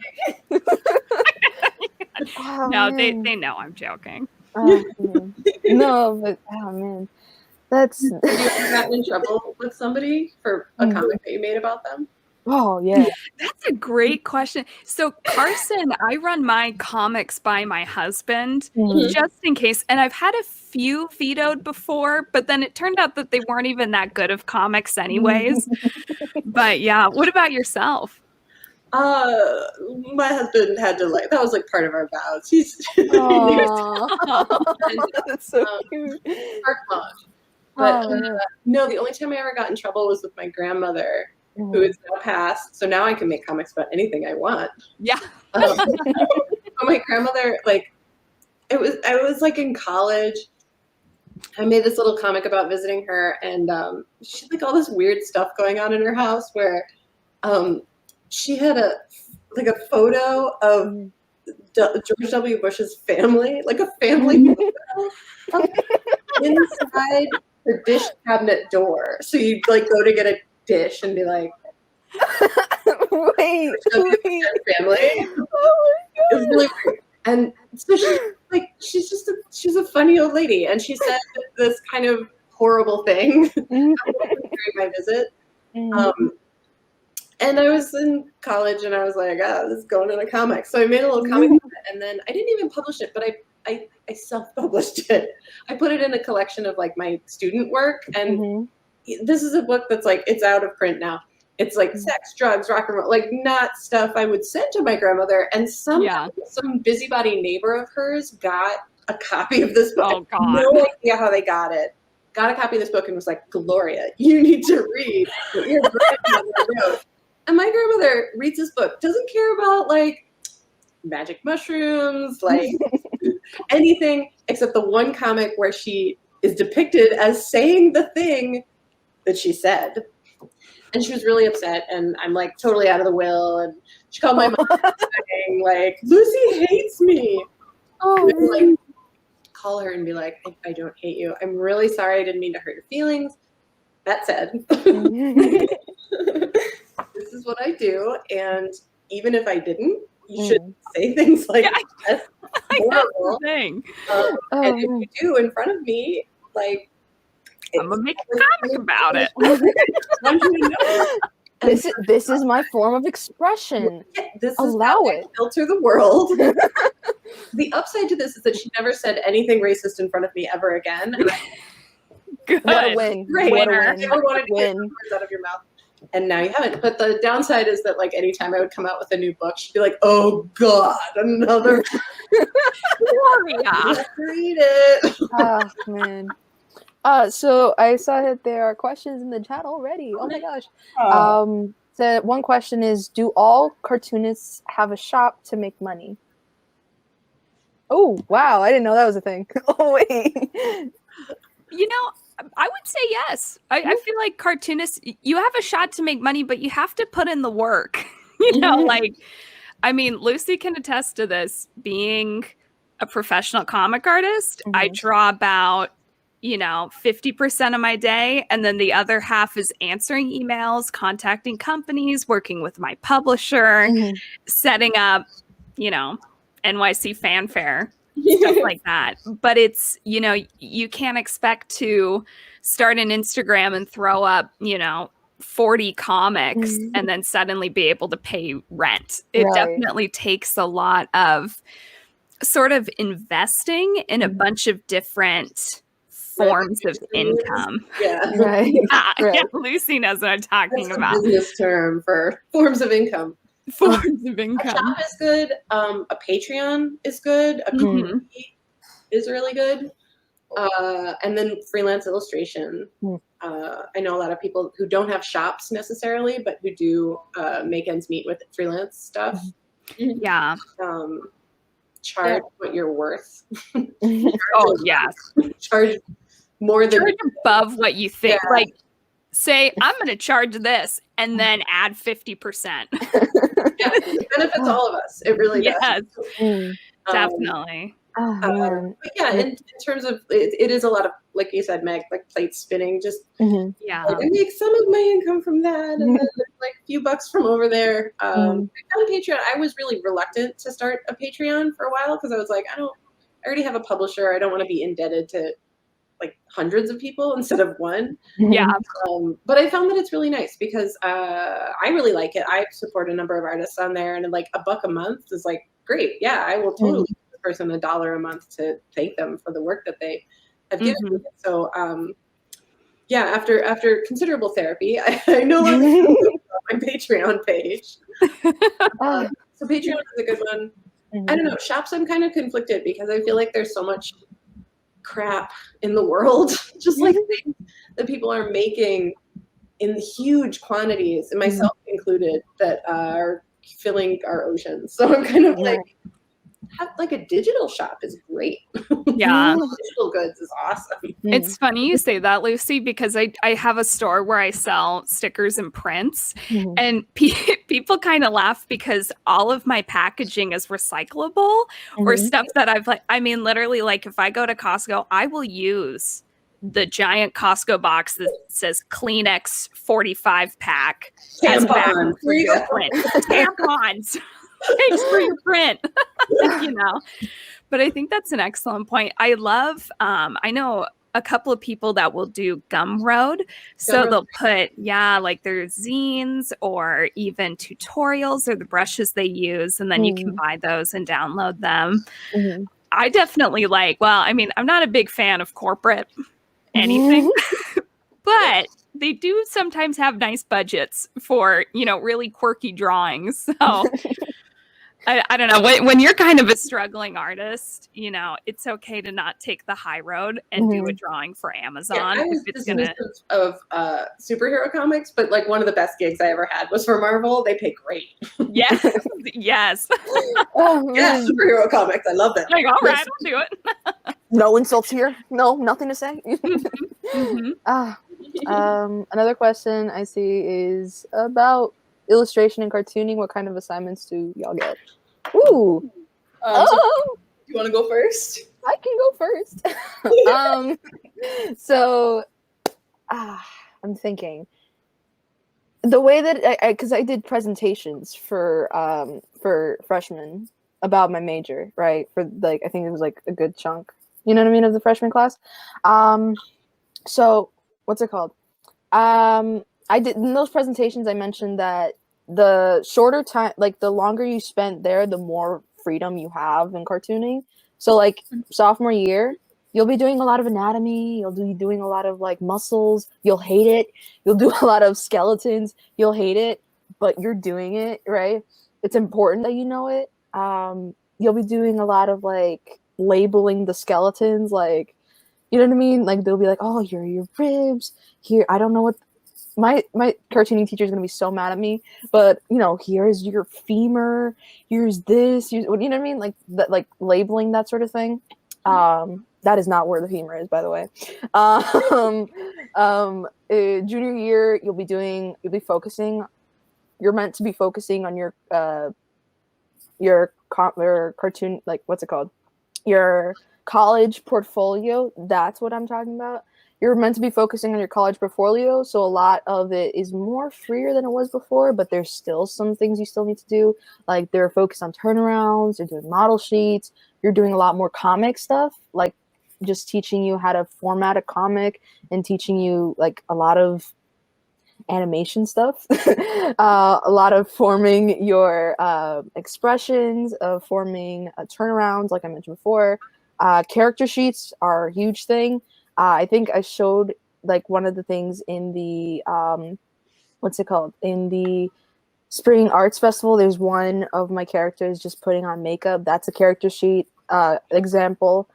No, they know I'm joking. No, but oh man, that's. Have you ever gotten in trouble with somebody for a comic that you made about them? Oh yeah, that's a great question. So Carson, I run my comics by my husband just in case, and I've had a few vetoed before, but then it turned out that they weren't even that good of comics anyways. But yeah, what about yourself? My husband had to that was like part of our vows. He's that's so cute. But no, the only time I ever got in trouble was with my grandmother, who is now passed. So now I can make comics about anything I want. Yeah. But my grandmother, I was like in college. I made this little comic about visiting her, and she had like all this weird stuff going on in her house where she had a photo of George W. Bush's family, like a family photo, inside the dish cabinet door. So you'd like go to get a dish and be like, wait. family. Oh my God. It was really weird. And so she's a funny old lady, and she said this kind of horrible thing during my visit. And I was in college, and I was like, this is going in a comic. So I made a little comic, and then I didn't even publish it, but I self-published it. I put it in a collection of like my student work, and this is a book that's like, it's out of print now. It's like sex, drugs, rock and roll, like not stuff I would send to my grandmother. And some busybody neighbor of hers got a copy of this book. Oh God! No idea how they got it. Got a copy of this book and was like, Gloria, you need to read what your grandmother wrote. And my grandmother reads this book, doesn't care about like magic mushrooms, like anything except the one comic where she is depicted as saying the thing that she said. And she was really upset, and I'm like totally out of the will. And she called my mom saying like, Lucy hates me. Oh, and, like call her and be like, I don't hate you. I'm really sorry. I didn't mean to hurt your feelings. That said, this is what I do. And even if I didn't, you shouldn't say things like that's horrible. Thing. And if you do in front of me, like, I'm gonna make a comic about it. This is my form of expression. Yeah, this Allow is how I filter the world. The upside to this is that she never said anything racist in front of me ever again. And Good. What a win. Great. What a I win. never wanted to get Win. words out of your mouth. And now you haven't. But the downside is that, like, anytime I would come out with a new book, she'd be like, oh, God, another. Yeah. Read it. Oh, man. So I saw that there are questions in the chat already. Oh my gosh. So one question is, do all cartoonists have a shop to make money? Oh, wow. I didn't know that was a thing. Oh, wait. You know, I would say yes. I feel like cartoonists, you have a shot to make money, but you have to put in the work. You know, like, I mean, Lucy can attest to this. Being a professional comic artist, I draw about 50% of my day. And then the other half is answering emails, contacting companies, working with my publisher, setting up, NYC Fanfare, stuff like that. But it's, you can't expect to start an Instagram and throw up, 40 comics and then suddenly be able to pay rent. It definitely takes a lot of sort of investing in a bunch of different forms of income. Yeah. Right. Yeah, Lucy knows what I'm talking about. That's a business term for forms of income. Forms of A income. shop is good. A Patreon is good. A community is really good. And then freelance illustration. I know a lot of people who don't have shops necessarily, but who do make ends meet with freelance stuff. Yeah. Charge what you're worth. Oh, yes. Charge more than charge above what you think. Like, say, I'm going to charge this and then add 50%. It benefits all of us. It really does. Yes, definitely. Man. But yeah, in terms of it is a lot of, like you said, Meg, like plate spinning. Just Yeah. like, I make some of my income from that, and then like a few bucks from over there. I found Patreon. I was really reluctant to start a Patreon for a while because I was like, I already have a publisher. I don't want to be indebted to like hundreds of people instead of one. Yeah. But I found that it's really nice because I really like it. I support a number of artists on there, and like $1 a month is like great. Yeah, I will totally give this person $1 a month to thank them for the work that they have given me. So yeah, after considerable therapy, I no longer on my Patreon page. So Patreon is a good one. I don't know. Shops, I'm kind of conflicted because I feel like there's so much crap in the world, just like things that people are making in huge quantities, and myself included, that are filling our oceans. So I'm kind of like, have like a digital shop is great. Yeah. Digital goods is awesome. It's funny you say that, Lucy, because I have a store where I sell stickers and prints, and people kind of laugh because all of my packaging is recyclable or stuff that literally, like if I go to Costco, I will use the giant Costco box that says Kleenex 45 pack as Tampons. for your print. Tampons. Thanks for your print. But I think that's an excellent point. I love, I know a couple of people that will do Gumroad. So they'll put, like their zines or even tutorials or the brushes they use. And then you can buy those and download them. I definitely I'm not a big fan of corporate anything, but they do sometimes have nice budgets for, really quirky drawings. So I don't know. When you're kind of a struggling artist, it's okay to not take the high road and do a drawing for Amazon. Yeah, I was dismissive of superhero comics, but like one of the best gigs I ever had was for Marvel. They pay great. Yes. Yes. Yeah, superhero comics. I love that. Like, all right, I'll do it. No insults here. No, nothing to say. Another question I see is about illustration and cartooning. What kind of assignments do y'all get? Ooh. Do you want to go first? I can go first. So I'm thinking the way that because I did presentations for freshmen about my major, right? For like, I think it was like a good chunk, you know what I mean, of the freshman class. So what's it called? I did in those presentations, I mentioned that the shorter time, like the longer you spent there, the more freedom you have in cartooning. So like sophomore year, you'll be doing a lot of anatomy, you'll be doing a lot of like muscles, you'll hate it. You'll do a lot of skeletons, you'll hate it, but you're doing it, right? It's important that you know it. You'll be doing a lot of like labeling the skeletons, like, you know what I mean? Like they'll be like, oh, here are your ribs. Here, I don't know what my cartooning teacher is gonna be so mad at me, but you know, here's your femur, here's this, you know what I mean? Like that, like labeling that sort of thing. That is not where the femur is, by the way. Junior year, you'll be focusing. You're meant to be focusing on your cartoon, like what's it called? Your college portfolio. That's what I'm talking about. You're meant to be focusing on your college portfolio, so a lot of it is more freer than it was before, but there's still some things you still need to do. Like they're focused on turnarounds, they're doing model sheets, you're doing a lot more comic stuff, like just teaching you how to format a comic and teaching you like a lot of animation stuff, a lot of forming your expressions, of forming turnarounds, like I mentioned before. Character sheets are a huge thing. I think I showed like one of the things in the what's it called, in the Spring Arts Festival. There's one of my characters just putting on makeup. That's a character sheet example.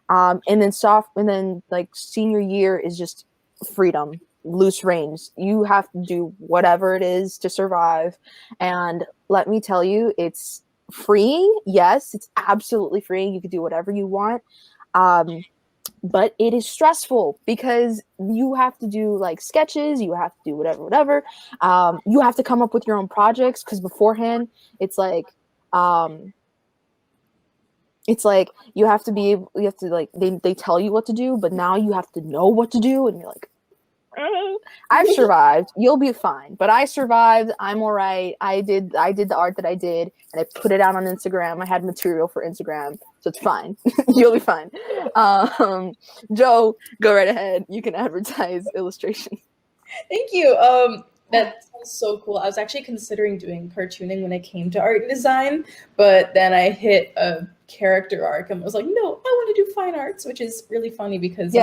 And then like senior year is just freedom, loose reins. You have to do whatever it is to survive. And let me tell you, it's freeing. Yes, it's absolutely freeing. You can do whatever you want. But it is stressful because you have to do like sketches, you have to do whatever. You have to come up with your own projects because beforehand it's like you have to like they tell you what to do, but now you have to know what to do, and you're like, I've survived. You'll be fine. But I survived. I'm all right. I did the art that I did, and I put it out on Instagram. I had material for Instagram, so it's fine. You'll be fine. Joe, go right ahead. You can advertise illustration. Thank you. That sounds so cool. I was actually considering doing cartooning when I came to art and design, but then I hit a character arc and was like, no, I want to do fine arts, which is really funny because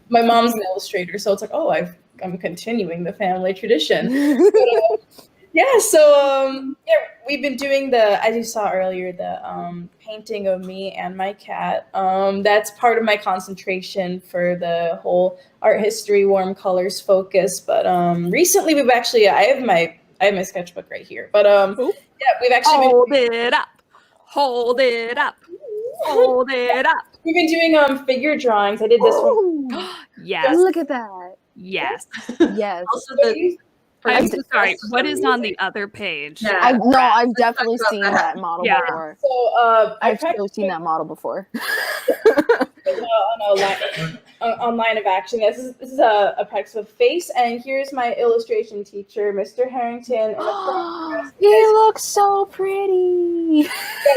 my mom's an illustrator, so it's like, oh, I'm continuing the family tradition. We've been doing as you saw earlier, the painting of me and my cat. That's part of my concentration for the whole art history, warm colors focus. But recently we've actually, I have my sketchbook right here. But we've actually hold it up. We've been doing figure drawings. I did this one. Yes. Look at that. Yes. Yes. Also, I'm so sorry. What is on the other page? Yeah. I've definitely seen that model before. So I've totally seen that model before. On line of action. This is a practice of face, and here's my illustration teacher, Mr. Harrington. He looks so pretty.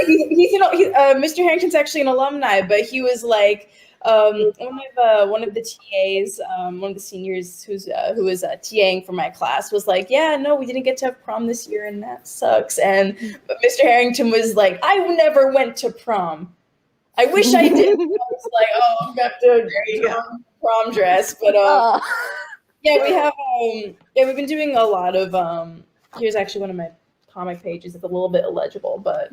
Mr. Harrington's actually an alumni, but he was like one of the TAs, one of the seniors who was TAing for my class was like, yeah, no, we didn't get to have prom this year, and that sucks. But Mr. Harrington was like, I never went to prom. I wish I did. I was like, oh, I've got to prom dress, but we've been doing a lot of here's actually one of my comic pages. It's a little bit illegible, but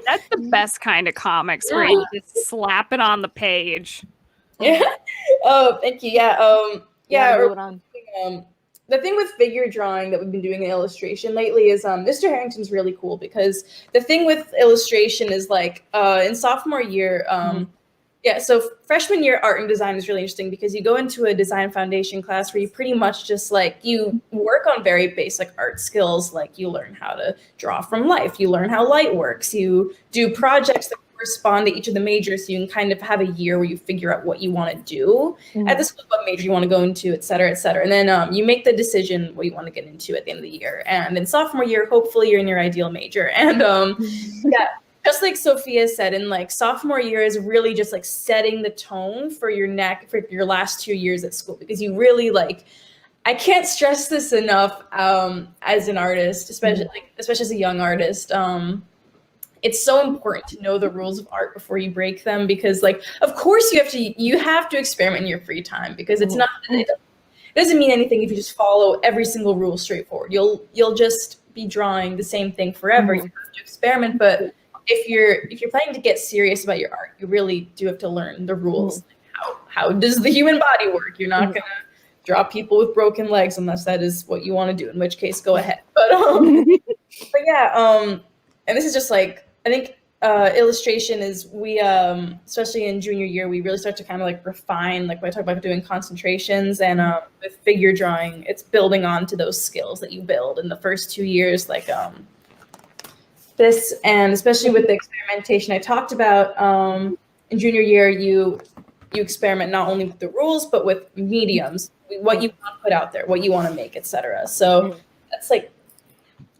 that's the best kind of comics where you just slap it on the page. Yeah. Oh, thank you. The thing with figure drawing that we've been doing in illustration lately is Mr. Harrington's really cool because the thing with illustration is like in sophomore year, so freshman year art and design is really interesting because you go into a design foundation class where you pretty much just like you work on very basic art skills, like you learn how to draw from life, you learn how light works, you do projects that correspond to each of the majors, so you can kind of have a year where you figure out what you want to do at the school, what major you want to go into, et cetera, et cetera. And then you make the decision what you want to get into at the end of the year. And then sophomore year, hopefully you're in your ideal major. And yeah, just like Sophia said, and like sophomore year is really just like setting the tone for your last 2 years at school, because you really like, I can't stress this enough, as an artist, especially as a young artist. It's so important to know the rules of art before you break them, because like, of course you have to experiment in your free time, because it doesn't mean anything if you just follow every single rule straightforward. You'll just be drawing the same thing forever. You have to experiment, but if you're planning to get serious about your art, you really do have to learn the rules. Like how does the human body work? You're not gonna draw people with broken legs unless that is what you want to do, in which case go ahead. But yeah, and this is just like, I think illustration is, we especially in junior year, we really start to kind of like refine, like when I talk about doing concentrations, and with figure drawing, it's building on to those skills that you build in the first 2 years, like this, and especially with the experimentation I talked about, in junior year, you experiment not only with the rules, but with mediums, what you want to put out there, what you want to make, etc. So that's like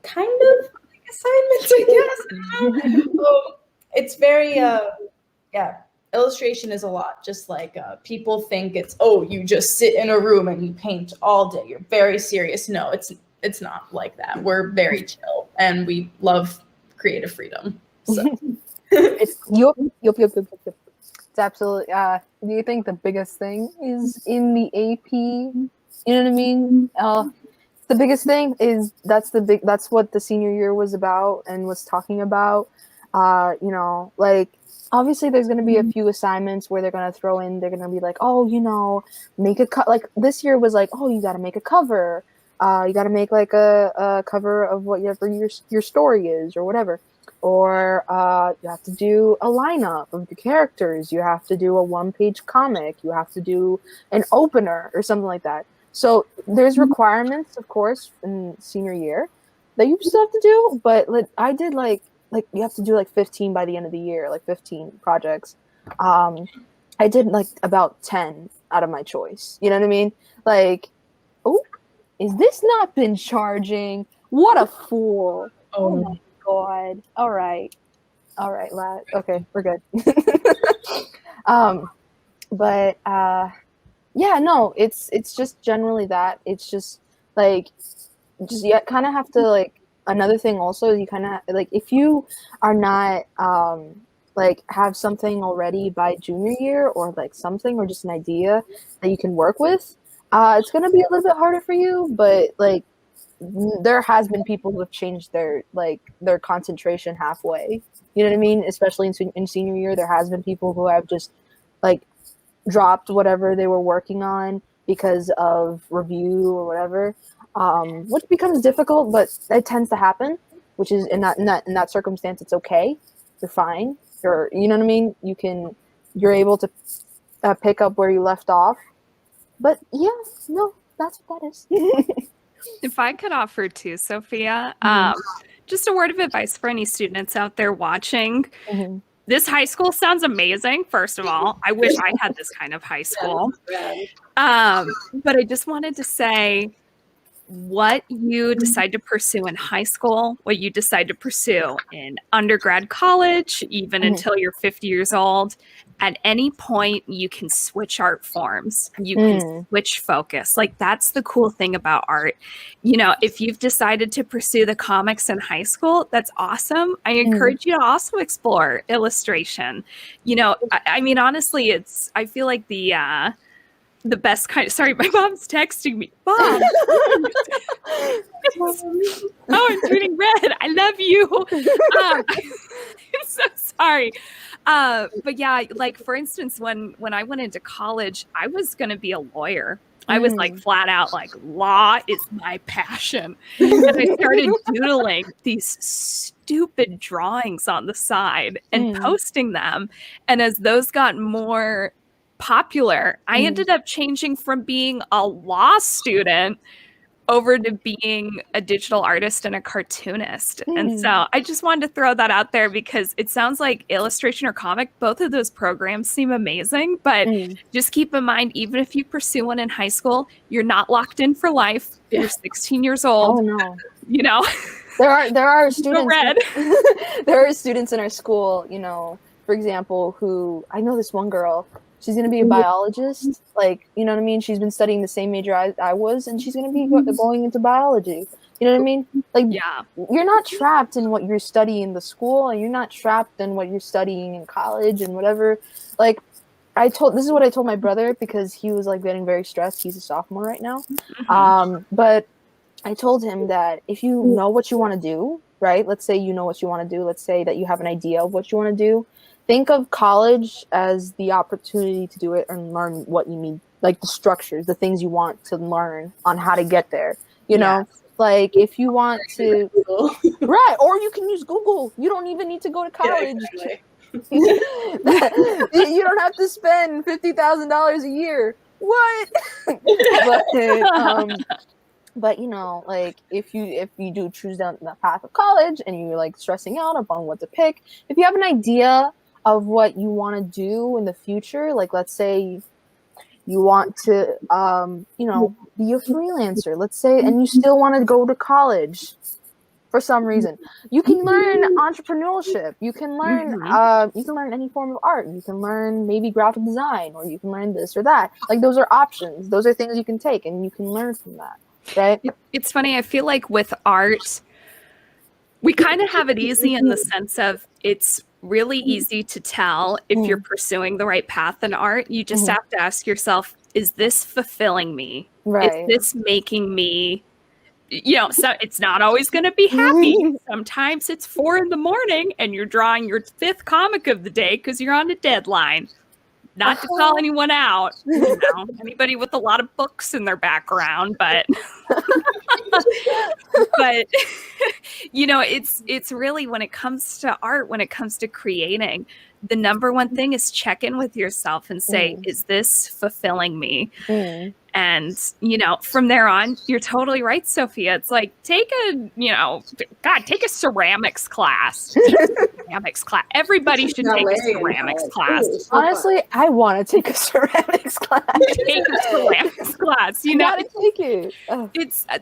kind of like assignments, I guess. It's very, yeah, illustration is a lot. Just like people think it's, oh, you just sit in a room and you paint all day. You're very serious. No, it's not like that. We're very chill, and we love creative freedom. So. It's absolutely. Do you think the biggest thing is in the AP? You know what I mean? The biggest thing is that's what the senior year was about and was talking about. You know, like obviously there's going to be a few assignments where they're going to throw in. They're going to be like, oh, you know, make a like this year was like, oh, you got to make a cover. You got to make like a cover of whatever your story is or whatever. Or you have to do a lineup of the characters. You have to do a 1-page comic. You have to do an opener or something like that. So there's requirements, of course, in senior year that you still have to do. But I did like you have to do like 15 by the end of the year, like 15 projects. I did like about 10 out of my choice. You know what I mean? Like, oh, is this not been charging? What a fool! Oh my God. All right, lad. Okay, we're good. But yeah, no, it's just generally that. It's just like, you kind of have to like. Another thing also is you kind of like, if you are not like have something already by junior year, or like something, or just an idea that you can work with, it's gonna be a little bit harder for you. But like, there has been people who have changed their concentration halfway. You know what I mean? Especially in senior year, there has been people who have just like dropped whatever they were working on because of review or whatever, which becomes difficult, but it tends to happen. Which is in that circumstance, it's okay. You're fine. You know what I mean? You're able to pick up where you left off. But yeah, no, that's what that is. If I could offer too, Sophia, just a word of advice for any students out there watching. This high school sounds amazing, first of all. I wish I had this kind of high school. But I just wanted to say, what you decide to pursue in high school, what you decide to pursue in undergrad, college, even until you're 50 years old, at any point you can switch art forms. You can switch focus. Like, that's the cool thing about art. You know, if you've decided to pursue the comics in high school, that's awesome. I encourage you to also explore illustration. You know, I mean, honestly, I feel like the best kind of, sorry, my mom's texting me. Mom. Oh, I'm turning red. I love you. I'm so sorry. But yeah, like for instance, when I went into college, I was going to be a lawyer. I was like flat out like, law is my passion. And I started doodling these stupid drawings on the side and posting them. And as those got more popular, I ended up changing from being a law student over to being a digital artist and a cartoonist. And so I just wanted to throw that out there because it sounds like illustration or comic, both of those programs seem amazing, but just keep in mind, even if you pursue one in high school, you're not locked in for life. You're 16 years old. Oh no. You know, There are students. red. There are students in our school, you know, for example, who I know this one girl. She's gonna be a biologist, like, you know what I mean. She's been studying the same major I was, and she's gonna be going into biology. You know what I mean? Like, Yeah. you're not trapped in what you're studying in the school, and you're not trapped in what you're studying in college and whatever. Like, this is what I told my brother because he was like getting very stressed. He's a sophomore right now, but I told him that if you know what you want to do, right? Let's say you know what you want to do. Let's say that you have an idea of what you want to do. Think of college as the opportunity to do it and learn what you need, like the structures, the things you want to learn on how to get there. You know, like if you want to, right? Or you can use Google. You don't even need to go to college. Yeah, exactly. You don't have to spend $50,000 a year. What? But you know, like if you do choose down the path of college and you're like stressing out upon what to pick, if you have an idea of what you want to do in the future, like let's say you want to you know, be a freelancer, let's say, and you still want to go to college for some reason, you can learn entrepreneurship, you can learn any form of art, you can learn maybe graphic design, or you can learn this or that. Like those are options, those are things you can take and you can learn from that. Right. It's funny. I feel like with art, we kind of have it easy in the sense of it's really easy to tell if you're pursuing the right path in art. You just have to ask yourself, is this fulfilling me? Right. Is this making me, you know, so it's not always going to be happy. Sometimes it's 4 a.m. and you're drawing your 5th comic of the day because you're on a deadline. Not to call anyone out, you know, anybody with a lot of books in their background, but you know, it's really when it comes to art, when it comes to creating, the number one thing is check in with yourself and say, is this fulfilling me? And, you know, from there on, you're totally right, Sophia. It's like, take a ceramics class. Everybody should take a ceramics class. Honestly, I want to take a ceramics class. Take a ceramics class. You know, take it.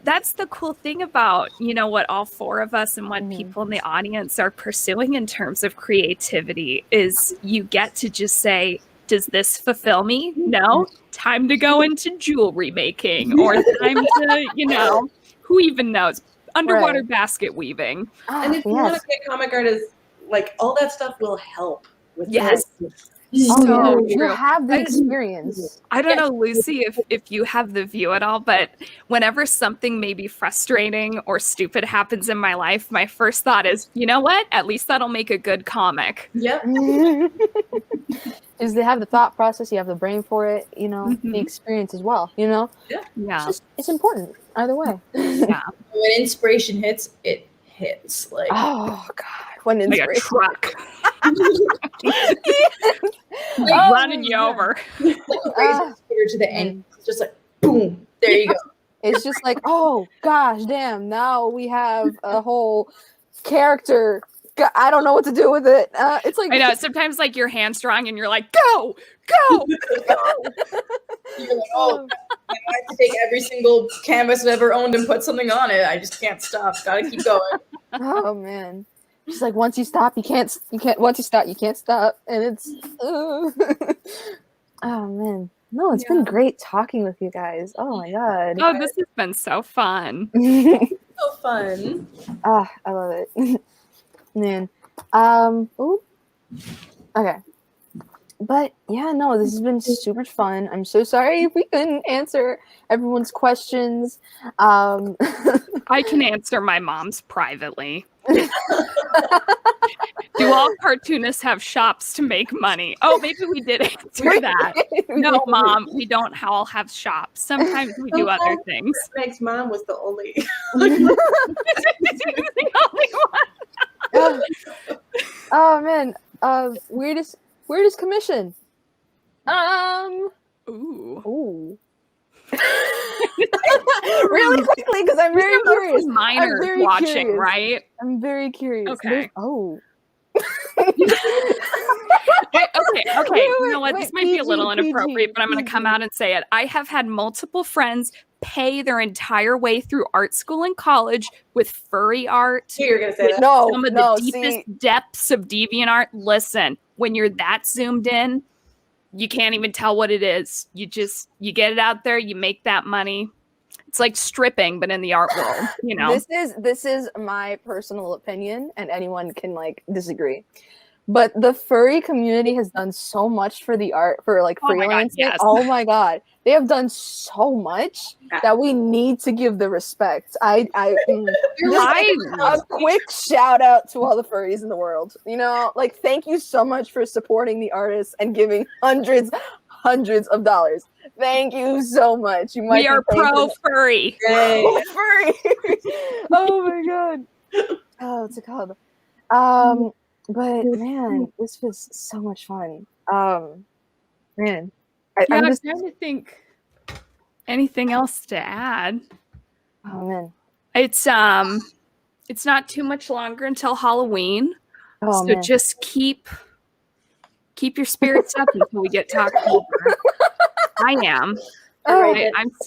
That's the cool thing about, you know, what all 4 of us and what people in the audience are pursuing in terms of creativity is you get to just say, does this fulfill me? No. Time to go into jewelry making, or time to, you know, who even knows? Underwater basket weaving. And if you want to get comic artists, like all that stuff will help with Yes. So true. you have the experience. I don't know, Lucy, if you have the view at all, but whenever something maybe frustrating or stupid happens in my life, my first thought is, you know what? At least that'll make a good comic. Yep. Is they have the thought process, you have the brain for it, you know, the experience as well, you know? Yeah. It's important either way. When inspiration hits, it hits. Like, oh God, when like a inspiration. truck. Like, running you over. like a razor spear to the end. It's just like, boom, there you go. It's just like, oh gosh, damn, now we have a whole character. I don't know what to do with it. It's like, I know, sometimes like your hand's strong and you're like, go, go, go. You're like, oh, I have to take every single canvas I've ever owned and put something on it. I just can't stop. Gotta keep going. oh man. Just like once you stop, you can't, once you stop, you can't stop. And it's, oh man. No, it's been great talking with you guys. Oh my God. Oh, this has been so fun. So fun. I love it. Man. Ooh. Okay. But yeah, no, this has been super fun. I'm so sorry if we couldn't answer everyone's questions. I can answer my mom's privately. Do all cartoonists have shops to make money? Oh, maybe we did answer that. No, Mom, we don't all have shops. Sometimes we do other things. Meg's mom was the only. The only one. Oh man. Weirdest commission. Ooh. Ooh. Really quickly, because I'm very curious. Minors very watching, curious. right? I'm very curious. Okay. Oh. Okay. You know what? This might be a little PG, inappropriate, but I'm going to come out and say it. I have had multiple friends pay their entire way through art school and college with furry art. You're gonna say that. No, Some of the deepest depths of DeviantArt. Listen, when you're that zoomed in, you can't even tell what it is. You get it out there, you make that money. It's like stripping, but in the art world, you know. This is my personal opinion, and anyone can like disagree. But the furry community has done so much for the art, for like freelancing. Yes. Oh my god, they have done so much that we need to give the respect. A quick shout out to all the furries in the world. You know, like thank you so much for supporting the artists and giving hundreds of dollars. Thank you so much. We are pro furry. Pro furry. Oh my god. Oh, what's it called? But man, this was so much fun. Man, I'm just trying to think anything else to add. Oh man, it's not too much longer until Halloween, so man. just keep your spirits up until we get to October. I am.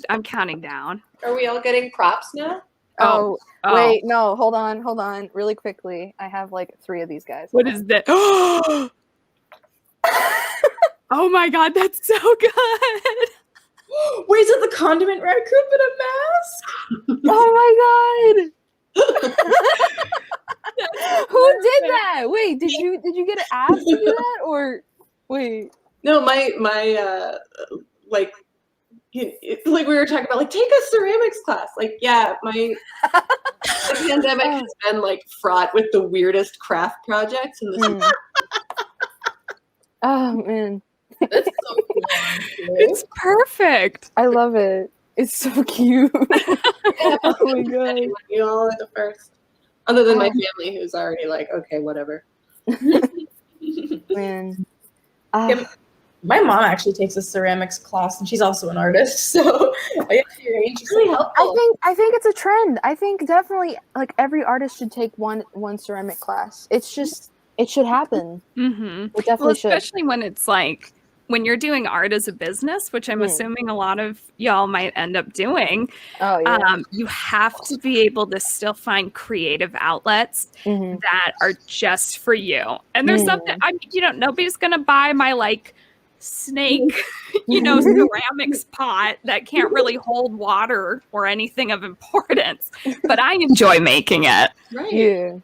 I'm counting down. Are we all getting props now? Oh, wait, no, hold on, really quickly. I have like 3 of these guys. What is that? Oh my god, that's so good. Wait, is it the condiment raccoon with a mask? Oh my god. Who did that? Wait, did you get asked to do that, or wait? No, my like we were talking about, like, take a ceramics class. Like, yeah, the pandemic has been like fraught with the weirdest craft projects, and this. Oh man, That's so cool. It's perfect. I love it. It's so cute. Oh my god, You all are the first, other than my family, who's already like, okay, whatever. man. My mom actually takes a ceramics class, and she's also an artist. So I guess your age is really helpful. I think it's a trend. I think definitely like every artist should take one ceramic class. It's just it should happen. Mm-hmm. It definitely should. Especially when it's like when you're doing art as a business, which I'm assuming a lot of y'all might end up doing. Oh yeah. You have to be able to still find creative outlets that are just for you. And there's something nobody's gonna buy my like snake, ceramics pot that can't really hold water or anything of importance, but I enjoy making it. Right. Yeah.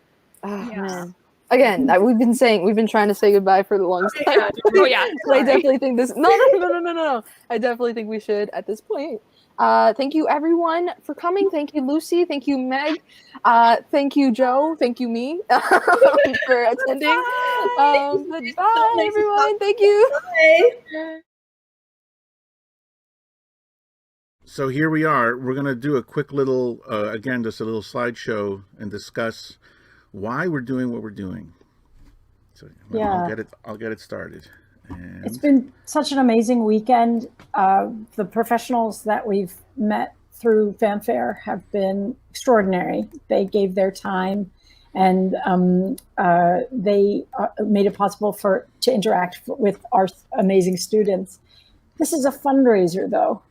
Oh, man. Again, we've been trying to say goodbye for the longest time. Oh yeah. But I definitely think this. No. I definitely think we should at this point. Thank you everyone for coming. Thank you, Lucy. Thank you, Meg. Thank you, Joe. Thank you, me, for attending. Bye, everyone. Thank you. Bye. So here we are. We're going to do a quick little, again, just a little slideshow and discuss why we're doing what we're doing. So I'll get it started. And it's been such an amazing weekend. The professionals that we've met through Fanfare have been extraordinary. They gave their time, and they made it possible to interact with our amazing students. This is a fundraiser, though.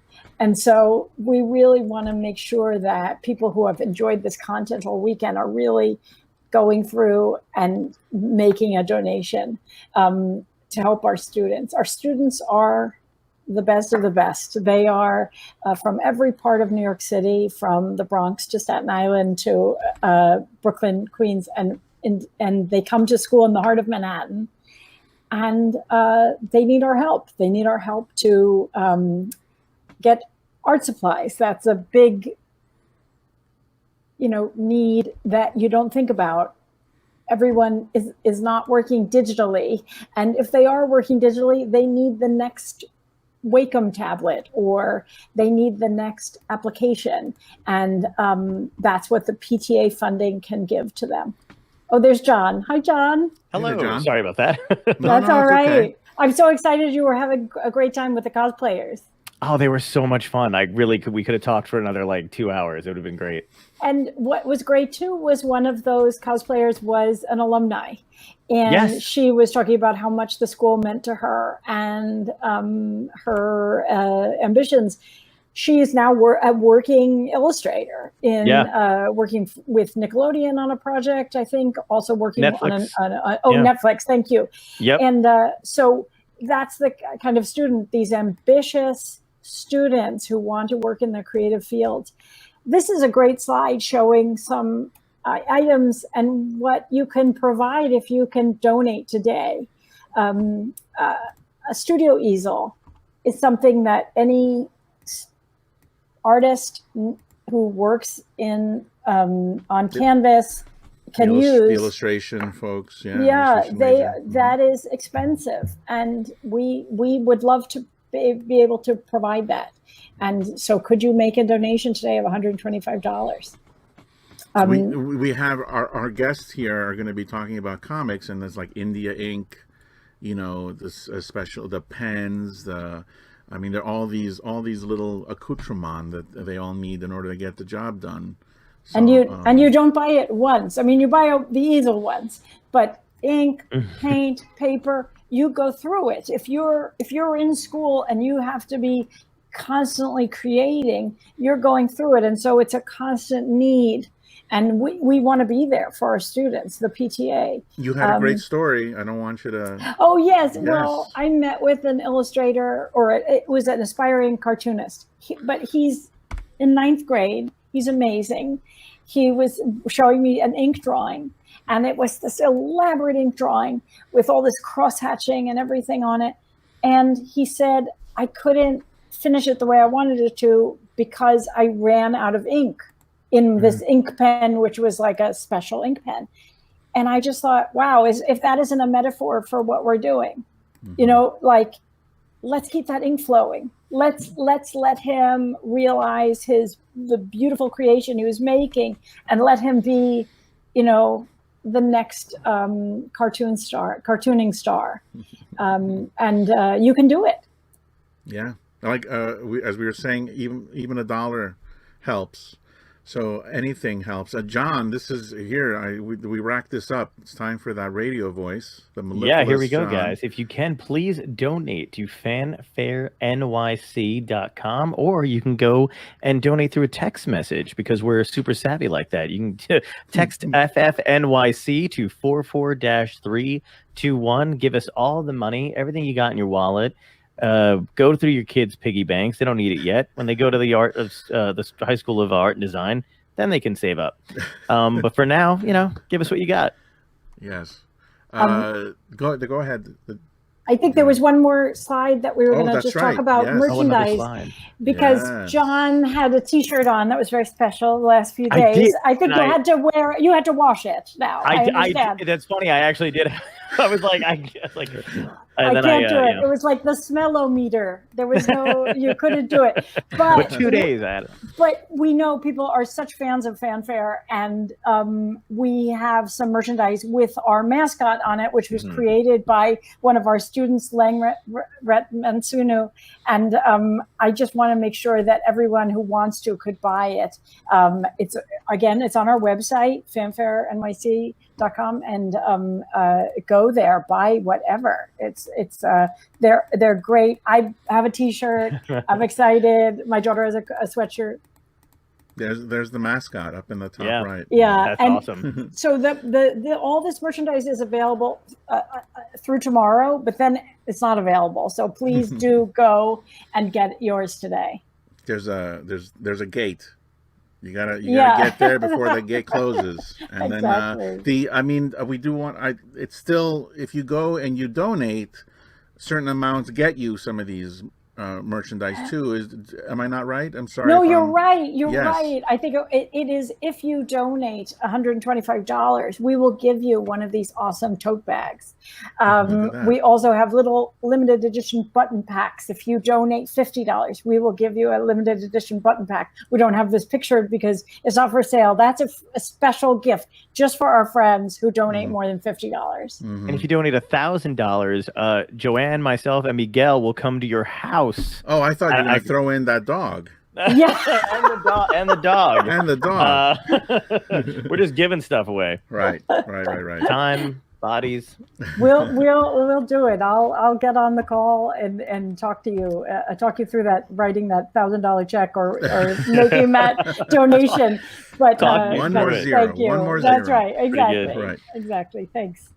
And so we really want to make sure that people who have enjoyed this content all weekend are really going through and making a donation to help our students. Our students are the best of the best. They are from every part of New York City, from the Bronx to Staten Island to Brooklyn, Queens, and they come to school in the heart of Manhattan. And they need our help. They need our help to get art supplies. That's a big need that you don't think about. Everyone is not working digitally. And if they are working digitally, they need the next Wacom tablet, or they need the next application. And that's what the PTA funding can give to them. Oh, there's John. Hi, John. Hello. Hey, John. Sorry about that. That's all right. Okay. I'm so excited you were having a great time with the cosplayers. Oh, they were so much fun. We could have talked for another like 2 hours. It would have been great. And what was great too was one of those cosplayers was an alumni, and Yes. she was talking about how much the school meant to her and her ambitions. She is now a working illustrator in working with Nickelodeon on a project, I think, also working Netflix. Netflix. Thank you. Yep. And so that's the kind of student, these ambitious students who want to work in the creative field. This is a great slide showing some items and what you can provide if you can donate today. A studio easel is something that any artist who works in on canvas can use. The illustration folks, that is expensive, and we would love to be able to provide that. And so could you make a donation today of $125? We have our guests here are going to be talking about comics, and there's like India ink, this special, the pens, there are all these little accoutrements that they all need in order to get the job done. So, and you don't buy it once. You buy the easel once, but ink, paint, paper, you go through it. If you're in school and you have to be constantly creating, you're going through it, and so it's a constant need. And we want to be there for our students, the PTA. You had a great story. I don't want you to. Oh, yes. Well, I met with an illustrator, or it was an aspiring cartoonist. But he's in 9th grade. He's amazing. He was showing me an ink drawing. And it was this elaborate ink drawing with all this cross-hatching and everything on it. And he said, I couldn't finish it the way I wanted it to because I ran out of ink in this ink pen, which was like a special ink pen. And I just thought, wow, if that isn't a metaphor for what we're doing, let's keep that ink flowing. Let's let him realize the beautiful creation he was making, and let him be, the next cartooning star. And you can do it. Yeah. Like as we were saying, even $1 helps. So anything helps. John, this is here. We rack this up. It's time for that radio voice. Yeah, here we go, guys. If you can, please donate to fanfarenyc.com, or you can go and donate through a text message because we're super savvy like that. You can text FFNYC to 44-321. Give us all the money, everything you got in your wallet. Go through your kids' piggy banks. They don't need it yet. When they go to the the High School of Art and Design, then they can save up. But for now, give us what you got. Yes. Go ahead. I think there was one more slide that we were going to just talk about merchandise, because John had a T-shirt on that was very special the last few days. I think you had to wash it. Now I understand. That's funny. I actually did. I was like, I can't do it. It was like the smellometer. There was no, you couldn't do it. But 2 days at it. But we know people are such fans of Fanfare, and we have some merchandise with our mascot on it, which was created by one of our students, Lang Mansunu. And I just want to make sure that everyone who wants to could buy it. It's on our website, fanfarenyc.com, and go there, buy whatever. They're great. I have a T-shirt. I'm excited. My daughter has a sweatshirt. There's the mascot up in the top right. Yeah, that's awesome. So the all this merchandise is available through tomorrow, but then it's not available. So please do go and get yours today. There's a gate. You gotta get there before the gate closes, and exactly. then we do want. It's still, if you go and you donate, certain amounts get you some of these merchandise too. Am I not right? I'm sorry. No, you're right. You're right. I think it is. If you donate $125, we will give you one of these awesome tote bags. We also have little limited edition button packs. If you donate $50, we will give you a limited edition button pack. We don't have this pictured because it's not for sale. That's a special gift just for our friends who donate more than $50. And if you donate $1,000, Joanne, myself, and Miguel will come to your house house. Oh, I thought you were I- going to throw in that dog. Yeah. and the dog. And the dog. We're just giving stuff away. Right. Time, bodies. We'll do it. I'll get on the call and talk to you. Talk you through that, writing that $1,000 check or making that donation. But Talk one through more it. zero. thank you. One more That's zero. right. Exactly. good. Right. Exactly. Thanks.